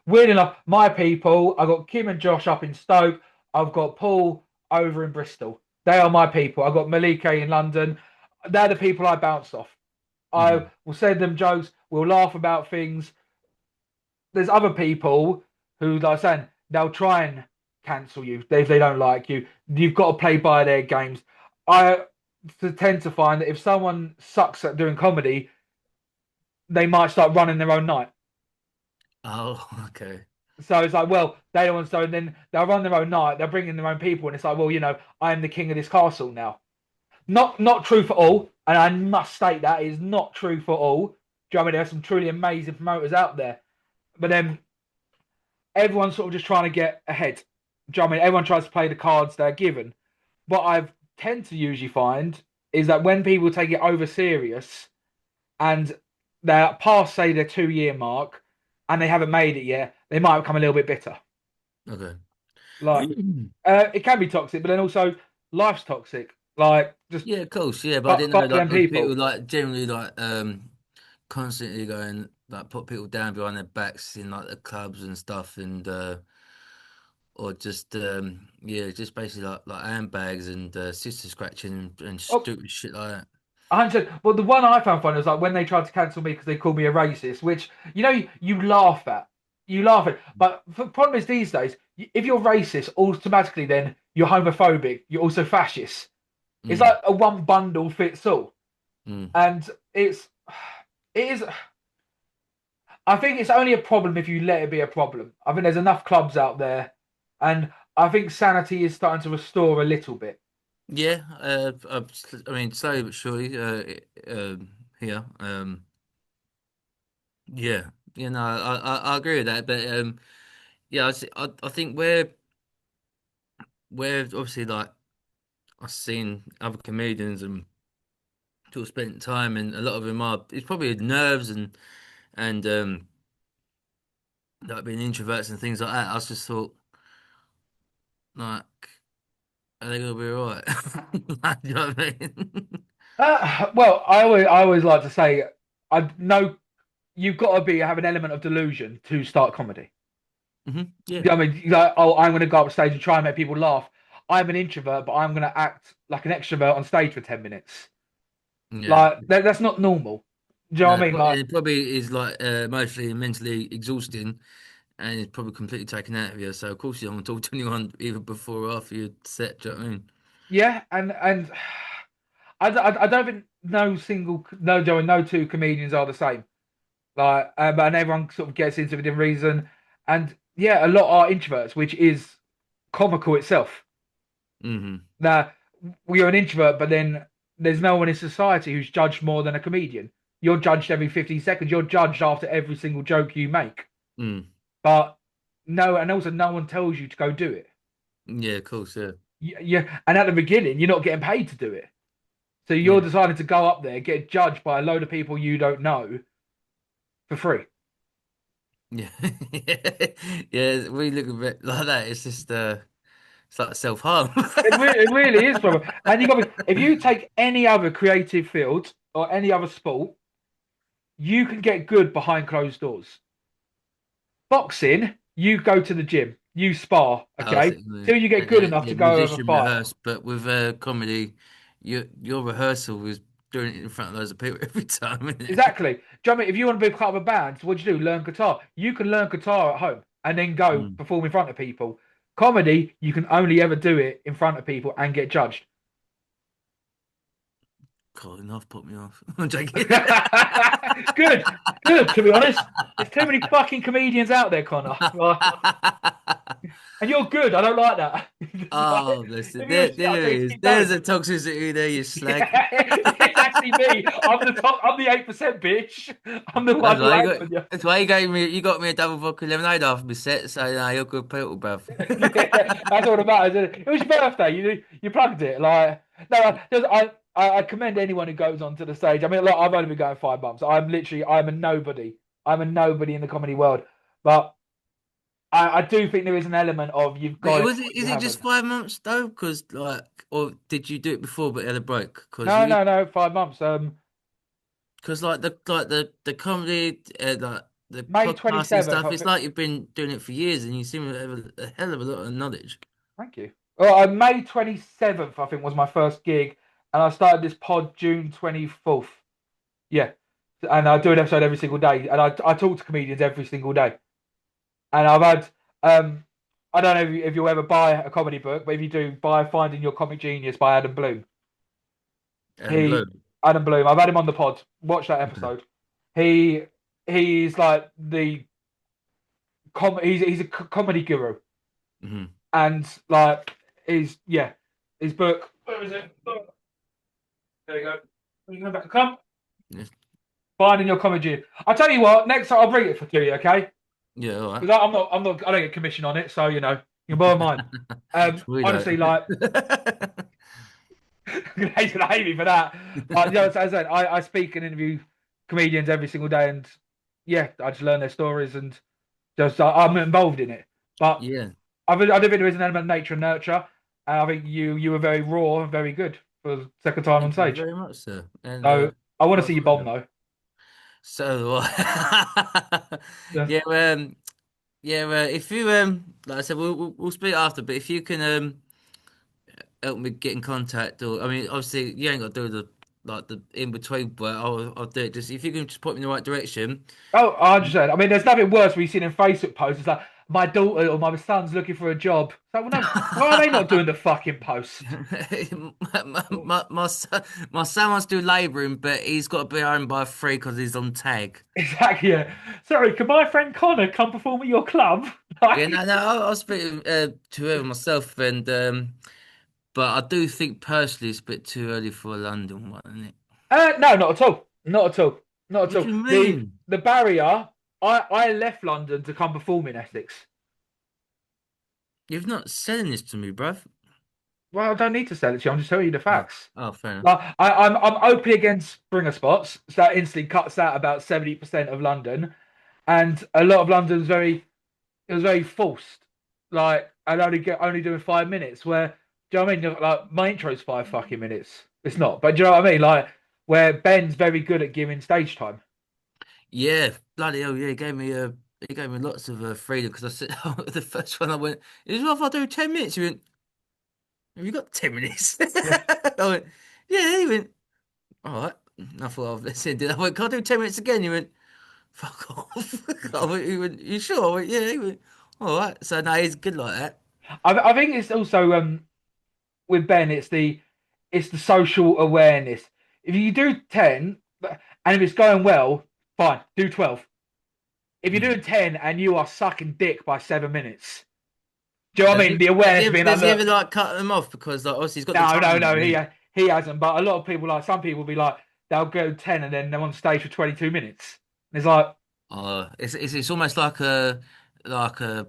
Weirdly enough, my people, I've got Kim and Josh up in Stoke. I've got Paul over in Bristol. They are my people. I've got Malike in London. They're the people I bounce off. I Hmm. will send them jokes. We'll laugh about things. There's other people who, like I was saying, they'll try and cancel you if they don't like you. You've got to play by their games. I tend to find that if someone sucks at doing comedy, they might start running their own night. Oh, okay. So it's like, well, they don't want so then they'll run their own night, they'll bring in their own people, and it's like, well, I am the king of this castle now. Not true for all, and I must state that is not true for all. Do you know what I mean? There's some truly amazing promoters out there. But then everyone's sort of just trying to get ahead. Do you know what I mean? Everyone tries to play the cards they're given. What I tend to usually find is that when people take it over serious and they're past, say, their 2 year mark and they haven't made it yet, they might become a little bit bitter. Okay. Like, it can be toxic, but then also life's toxic. Like, just Yeah, of course, yeah, but I fuck, didn't know fuck like them there was people people. like generally constantly going like put people down behind their backs in like the clubs and stuff and or just yeah, just basically like handbags and sister scratching and Oh, stupid shit like that. 100. Well, the one I found funny was like when they tried to cancel me because they called me a racist, which you laugh at, But the problem is these days, if you're racist, automatically then you're homophobic, you're also fascist. It's Mm, like a one bundle fits all, mm. and it is. I think it's only a problem if you let it be a problem. I think there's enough clubs out there, and I think sanity is starting to restore a little bit. Yeah, I mean slowly but surely here yeah, you know, I agree with that, but yeah, I think where obviously like I've seen other comedians and sort of spent time, and a lot of them are it's probably nerves and like being introverts and things like that. I just thought like, are they gonna be alright? Like, you know what I mean? Well, I always like to say, I know you've got to be have an element of delusion to start comedy. Yeah, You know what I mean, you're like, oh, I'm going to go up stage and try and make people laugh. I'm an introvert, but I'm going to act like an extrovert on stage for 10 minutes. yeah. Like that's not normal. Do you know No, what I mean? Like, it probably is like emotionally and mentally exhausting, and it's probably completely taken out of you. So of course you don't want to talk to anyone either before or after your set. Do you know what I mean? yeah, and I don't think no two comedians are the same. Like, and everyone sort of gets into it for a different reason. And yeah, a lot are introverts, which is comical itself. Hmm. Now, you're an introvert, but then there's no one in society who's judged more than a comedian. You're judged every 15 seconds. You're judged after every single joke you make. Mm. But no, and also no one tells you to go do it. Yeah, of course, yeah. Yeah, and at the beginning, you're not getting paid to do it. So you're Yeah. deciding to go up there, get judged by a load of people you don't know for free. Yeah. Yeah, we look a bit like that. It's just it's like self-harm. It really is, brother. And you got to if you take any other creative field or any other sport, you can get good behind closed doors. Boxing, you go to the gym, you spar, I okay, see what you till mean. you get And good enough yeah, to go over a musician fight. rehearse, but with comedy, your rehearsal was doing it in front of loads of people every time, isn't it? Exactly. Do you know what I mean? If you want to be part of a band, what do you do? Learn guitar. You can learn guitar at home and then go Mm. perform in front of people. Comedy, you can only ever do it in front of people and get judged. God, enough put me off. I'm joking. Good, good. To be honest, there's too many fucking comedians out there, Connor. And you're good. I don't like that. Oh, listen, If you're shit, I there tell you to is. keep There's going. a toxicity there, you slag. Yeah, it's actually me. I'm the top. I'm the 8%, bitch. I'm the one That's who why you hangs got. on you. That's why you got me a double vodka lemonade after my set. So you're good people, bruv. Yeah, that's all that matters. Isn't it? It was your birthday. You plugged it. Like no, I commend anyone who goes onto the stage. I mean, look, I've only been going 5 months. I'm a nobody. I'm a nobody in the comedy world. But I do think there is an element of you've But got it was or it? you Is it just haven't. 5 months though? Because like, or did you do it before but had a break? No, no, no, 5 months. Because the comedy, like the May podcasting 27th. stuff, it's like you've been doing it for years, and you seem to have a hell of a lot of knowledge. Thank you. Well, May 27th, I think, was my first gig, and I started this pod June 24th. Yeah, and I do an episode every single day, and I talk to comedians every single day. And I've had I don't know if you'll ever buy a comedy book, but if you do, buy Finding Your Comic Genius by Adam Bloom. And He Bloom. Adam Bloom. I've had him on the pod. Watch that Okay. episode. He he's like he's a comedy guru, Hmm. and like his book. Where is it? Oh, there you go. You go back. Come. Yeah, Finding Your Comic Genius. I'll tell you what. Next time I'll bring it to you, okay? yeah, all right. Because I'm not, I don't get commission on it, so you can borrow mine. We Honestly, don't. like, he's gonna hate me for that. As I said, I speak and interview comedians every single day, and yeah, I just learn their stories and just I'm involved in it. But Yeah, I do think there is an element of nature and nurture, and I think you were very raw and very good for the second time on thank you stage. very much, sir. And So I want to well see you thought bomb of. though. So, Yeah. yeah, yeah. If you like I said, we'll speak after. But if you can help me get in contact, or I mean, obviously you ain't got to do the in between, but I'll do it. Just if you can just put me in the right direction. Oh, 100%. I mean, there's nothing worse when you see in Facebook posts. It's like my daughter or my son's looking for a job. So, well, no, why are they not doing the fucking post? My son wants to do labouring, but he's got to be home by 3 because he's on tag. Exactly. Yeah. Sorry, can my friend Connor come perform at your club? Yeah, Like, no, I'll speak to her myself, and but I do think personally it's a bit too early for a London one, isn't it? no, not at all. Not at all. Not at What do all. you The mean? the barrier. I left London to come perform in Essex. You've not selling this to me, bruv. Well, I don't need to sell it to you. I'm just telling you the Oh, facts. oh, fair enough. Like, I'm openly against springer spots, so that instantly cuts out about 70% of London, and a lot of London's very it was very forced. Like I'd only doing 5 minutes. Where do you know what I mean? Like my intro's 5 fucking minutes. It's not, but do you know what I mean? Like where Ben's very good at giving stage time. Yeah, bloody hell, yeah, he gave me lots of freedom because I said the first one I went, is what if I do 10 minutes? He went, have you got 10 minutes? Yeah, I went, yeah, he went, all right. And I thought I've listened. I went, can I do 10 minutes again? He went, fuck off. He went, you sure? I went, yeah, he went, all right. So no, he's good like that. I think it's also with Ben, it's the social awareness. If you do 10, and if it's going well, fine, do 12. If you're Mm. doing 10 and you are sucking dick by 7 minutes, do you know what I Does mean? he, The awareness of being like, does he ever look, like cut them off because like obviously he's got the no, no, time no, limit. he hasn't. But a lot of people, like some people, will be like, they'll go 10 and then they're on stage for 22 minutes. And it's like, It's almost like a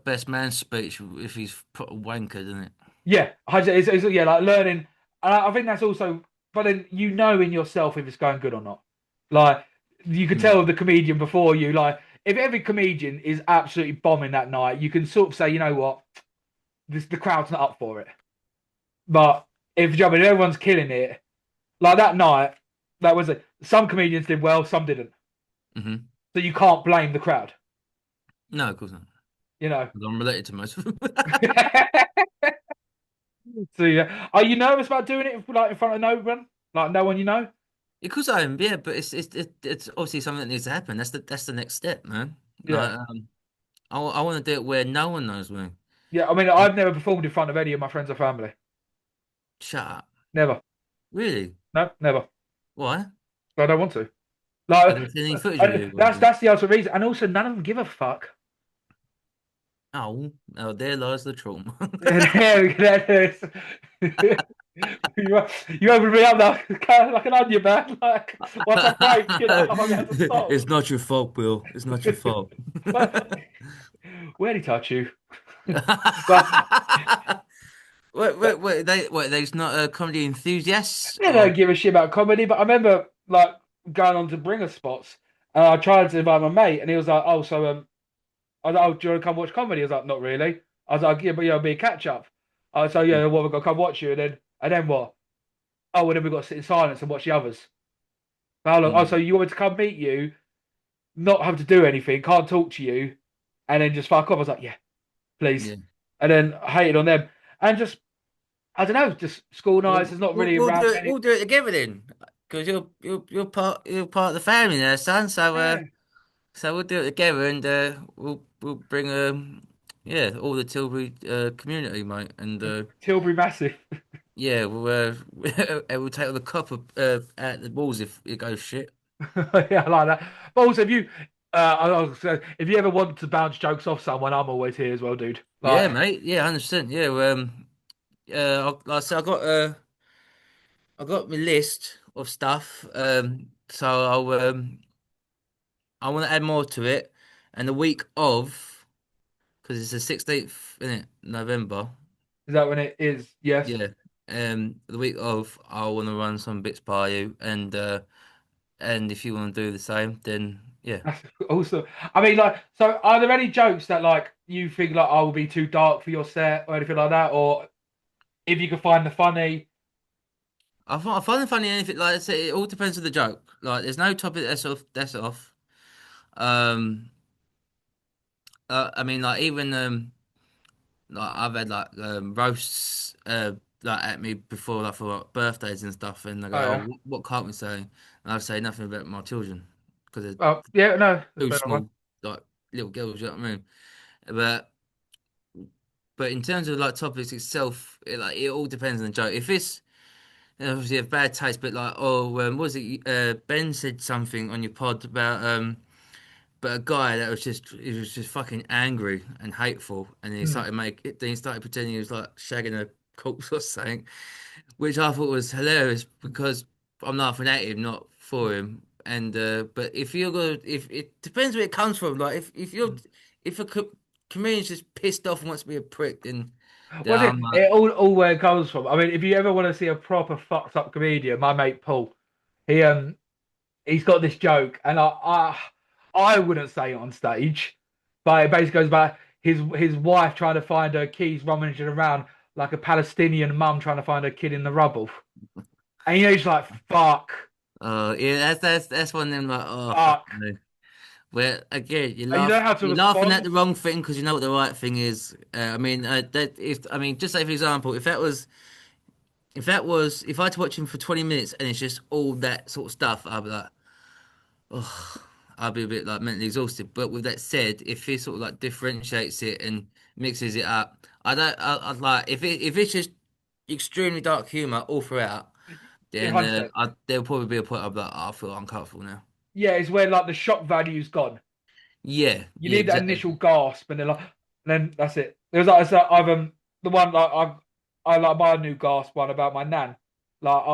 best man speech if he's put a wanker, isn't it? yeah, yeah, like learning. And I think that's also, but then you know in yourself if it's going good or not. Like you could Mm. tell the comedian before you, like if every comedian is absolutely bombing that night, you can sort of say, you know what, the crowd's not up for it. But if you know what I mean, everyone's killing it, like that night, that was it. Some comedians did well, some didn't. Hmm. So you can't blame the crowd, No, of course not. you know. 'Cause I'm related to most of them. So yeah, are you nervous about doing it like in front of no one, like no one you know? Because I am, yeah, but it's obviously something that needs to happen. That's the next step, man. Yeah, Like, I want to do it where no one knows me. yeah. I mean, I've never performed in front of any of my friends or family. Shut up. Never. Really? No, never. Why? I don't want to. Have Like, they seen any footage of and you? that's the other reason. And also, none of them give a fuck. Oh, oh, there lies the trauma. There you opened me up like an onion, man. Like once I break, I won't be able to stop. It's not your fault, Bill. It's not your fault. But where did he touch you? But Wait, they's not a comedy enthusiasts I or don't give a shit about comedy. But I remember like going on to bringer spots, and I tried to invite my mate, and he was like, "Oh, so I was like, oh, do you want to come watch comedy?" I was like, "Not really." I was like, "Yeah, but it'll be a catch up." So yeah, what we've got to come watch you, and then what? Oh, well, then we've got to sit in silence and watch the others. How long? Oh, so Mm, you want me to come meet you, not have to do anything, can't talk to you, and then just fuck off? I was like, "Yeah, please." yeah. And then I hated on them, and just I don't know, just school nights is not really We'll do around it. many. We'll do it together then, because you're part of the family now, son. Yeah, So we'll do it together, and we'll bring yeah, all the Tilbury community, mate, and Tilbury massive. yeah, we'll take all the copper out the walls if it goes shit. Yeah, I like that. But also, if you ever want to bounce jokes off someone, I'm always here as well, dude. Yeah, Like, mate. Yeah, 100%. Yeah. Like I said, I got my list of stuff. So I want to add more to it, and the week of, because it's the 16th, isn't it, November? is that when it is? Yes. Yeah. The week of, I want to run some bits by you, and if you want to do the same, then yeah. That's also, I mean, like, so are there any jokes that like you think like I will be too dark for your set or anything like that, or if you can find the funny? I find it funny anything like I say, it all depends on the joke. Like, there's no topic that's off. That's off. Um, I mean, like even like I've had like roasts like at me before, like for like, birthdays and stuff, and they go, Oh "Oh, yeah. what can't we say?" And I say nothing about my children because they're Oh yeah, no, that's too fair enough. One. small, like little girls. You know what I mean? But in terms of like topics itself, it all depends on the joke. If it's obviously a bad taste, but like, oh, was it Ben said something on your pod about but a guy that he was just fucking angry and hateful, and Hmm. then he started pretending he was like shagging a corpse or something, which I thought was hilarious because I'm laughing at him, not for him. And but if you're gonna, if it depends where it comes from. Like if a comedian's just pissed off and wants to be a prick, then What's it? I'm like, It all where it comes from. I mean, if you ever want to see a proper fucked up comedian, my mate Paul, he he's got this joke, and I wouldn't say it on stage, but it basically goes about his wife trying to find her keys, rummaging around like a Palestinian mum trying to find her kid in the rubble, and he's like, "Fuck, yeah, that's one of them like, oh fuck fuck." no. Where again, And you know how to you're laughing at respond. the wrong thing because you know what the right thing is. I mean, just say for example, if I had to watch him for 20 minutes and it's just all that sort of stuff, I'd be like, oh, I'd be a bit like mentally exhausted. But with that said, if he sort of like differentiates it and mixes it up, I'd like if it's just extremely dark humor all throughout, Yeah, then 100%. there'll probably be a point I'd be like, oh, I feel uncomfortable now. Yeah, it's where like the shock value's gone. Yeah, You yeah, need that exactly. initial gasp, and then that's it. There's like I've the one like I like my new gasp one about my nan. Like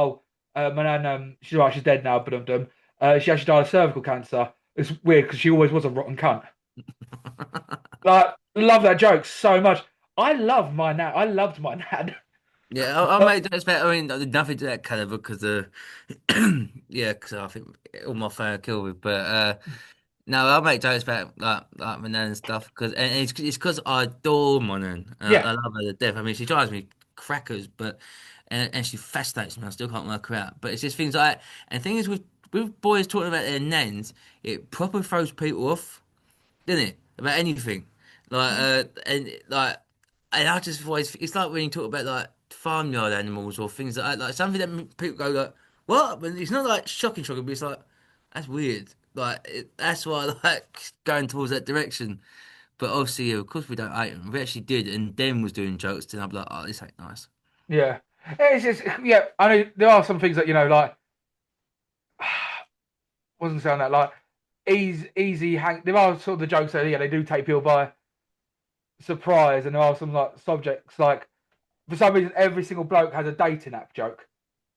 my nan she's dead now, but she actually died of cervical cancer. It's weird because she always was a rotten cunt. Like love that joke so much. I love my nan. I loved my nan. Yeah, I'll But make that better. I mean, nothing to that caliber because, yeah, because I think all my family killed me. But no, I'll make jokes about like my nan and stuff because, and it's because I adore my nan. yeah, I love her to death. I mean, she drives me crackers, but and she fascinates me. I still can't work her out. But it's just things like, and thing is with boys talking about their nans, it proper throws people off, didn't it? About anything. And I just always, it's like when you talk about like farmyard animals or things like that, like something that people go like, what? But it's not like shocking, but it's like, that's weird. That's why I like going towards that direction. But obviously, yeah, of course, we don't hate them. We actually did, and Dan was doing jokes, and I'm like, oh, this ain't nice. yeah. It's just yeah. I know there are some things that like. wasn't saying that like easy hang. There are sort of the jokes that yeah they do take people by surprise, and there are some like subjects like for some reason every single bloke has a dating app joke.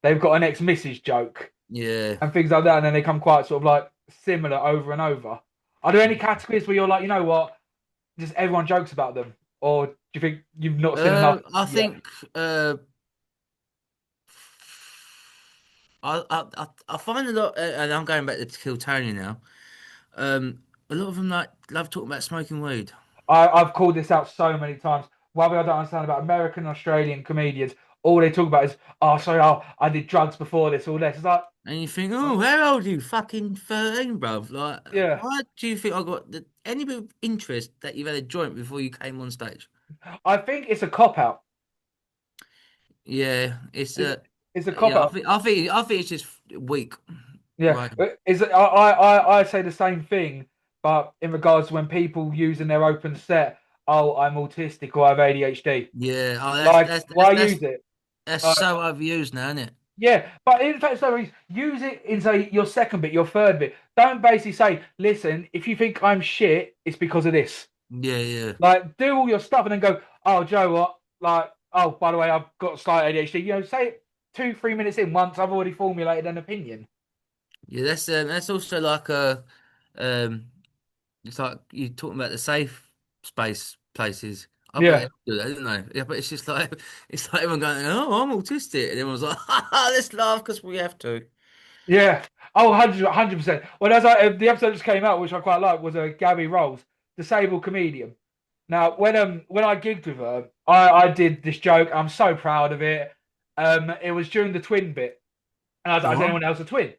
They've got an ex missus joke Yeah. and things like that, and then they come quite sort of like similar over and over. Are there any categories where you're like, you know what, just everyone jokes about them, or do you think you've not seen enough I yet? think I find a lot, and I'm going back to Kill Tony now. A lot of them like love talking about smoking weed, I've called this out so many times. One thing I don't understand about American and Australian comedians, all they talk about is, oh, sorry, oh, I did drugs before this, all this. It's like, and you think, oh, how old are you? Fucking 13, bruv. Like, yeah, why do you think I got any bit of interest that you've had a joint before you came on stage? I think it's a cop out. Yeah, it's It's, it's a cop yeah. out. I think it's just weak, Yeah, right? is I say the same thing, but in regards to when people using their open set, oh, I'm autistic or I have ADHD. Yeah. Oh, Like, why use it? that's Uh, so overused now, isn't it? yeah, but in fact, so use it in say your second bit, your third bit. Don't basically say, listen, if you think I'm shit, it's because of this. Yeah, yeah. Like, do all your stuff and then go, oh, Joe, what? Like, oh, by the way, I've got slight ADHD. You know, say it 2, 3 minutes in once I've already formulated an opinion. Yeah, that's also like um it's like you're talking about the safe space places. I bet Yeah. they do that, don't they? Yeah, but it's just like it's like everyone going, "Oh, I'm autistic," and everyone's like, "Ha ha, let's laugh because we have to." Yeah. Oh, 100%. Well, that's like, the episode that just came out, which I quite like, was Gabby Rolls, disabled comedian. Now, when I gigged with her, I did this joke. I'm so proud of it. It was during the twin bit, and I was like, "Is What? anyone else a twin?"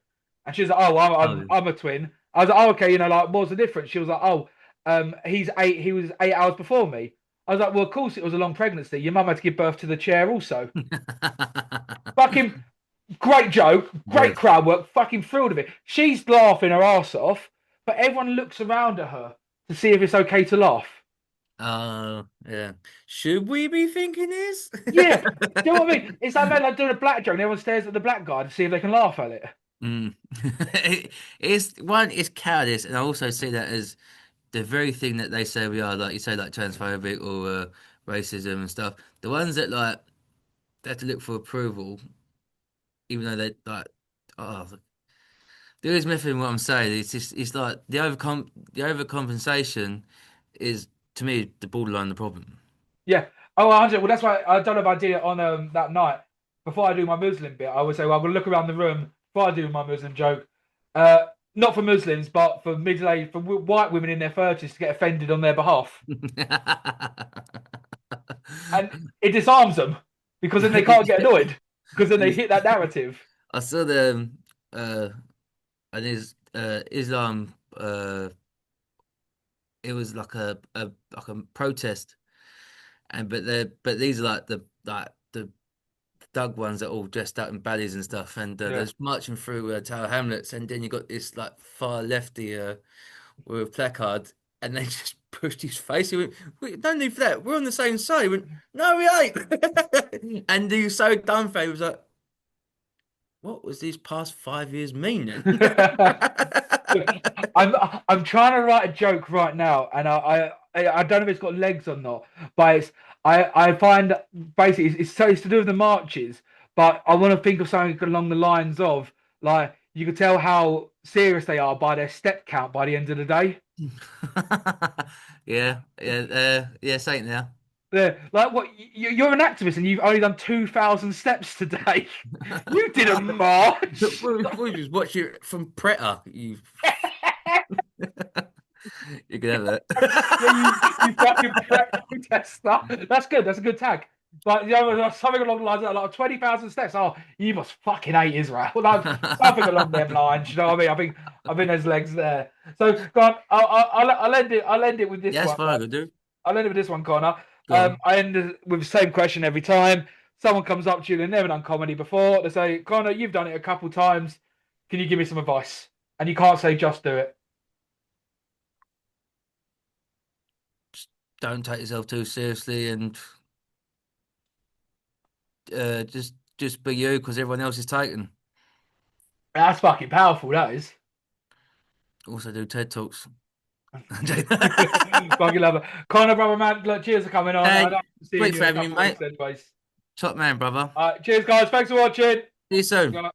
And she was like, "Oh, Oh. I'm a twin." I was like, "Oh, okay, you know, like, what's the difference?" She was like, "Oh, he's eight. He was 8 hours before me." I was like, "Well, of course it was a long pregnancy. Your mum had to give birth to the chair, also." Fucking great joke, great Good. crowd work, fucking thrilled of it. She's laughing her ass off, but everyone looks around at her to see if it's okay to laugh. Oh, yeah. Should we be thinking this? Yeah, do you know what I mean? It's like man, like doing a black joke, and everyone stares at the black guy to see if they can laugh at it. Mm. It's one, it's cowardice, and I also see that as the very thing that they say we are, like you say, like transphobic or racism and stuff. The ones that like they have to look for approval, even though they like, oh, there is method in what I'm saying. It's just, it's like the overcompensation is to me the borderline the problem. Yeah. Oh, 100. Well, that's why I don't know if I did it on that night before I do my Muslim bit. I would say, well, I'm gonna look around the room before I do my Muslim joke. Not for Muslims, but for middle-aged, for white women in their 30s to get offended on their behalf, and it disarms them because then they can't get annoyed because then they hit that narrative. I saw the and his Islam it was like a protest and but these are like the thug ones that are all dressed up in baddies and stuff and Yeah. there's marching through Tower Hamlets and then you got this like far lefty with a placard and they just pushed his face. He went, "Wait, no need for that. We're on the same side." He went, "No, we ain't." And he was so dumbfounded. He was like, "What was these past 5 years mean then?" I'm trying to write a joke right now, and I don't know if it's got legs or not, but I find basically it's to do with the marches, but I want to think of something along the lines of like you could tell how serious they are by their step count by the end of the day. Yeah, yeah, yeah, Saint now. They're like what you're an activist and you've only done 2,000 steps today. You didn't march. We just watch it from Preta. You can have Yeah, you fucking that. protester. That's good. That's a good tag. But you know, something along the lines of like 20,000 steps. Oh, you must fucking hate Israel. Like, something along them lines. You know what I mean? I think there's legs there. So go on. I'll end it. I'll end it with this Yeah, that's one. fine, good dude. I'll end it with this one, Connor. Go on. I end it with the same question every time. Someone comes up to you, they've never done comedy before. They say, Connor, you've done it a couple times. Can you give me some advice? And you can't say just do it. Just don't take yourself too seriously and just be you because everyone else is taken. That's fucking powerful, that is. Also do TED Talks. Fucking love it. Connor, brother, man. Look, cheers for coming on. I Hey, know I'm seeing great you for in a having me, couple of mate. weeks, anyways. Top man, brother. Cheers, guys. Thanks for watching. See you soon.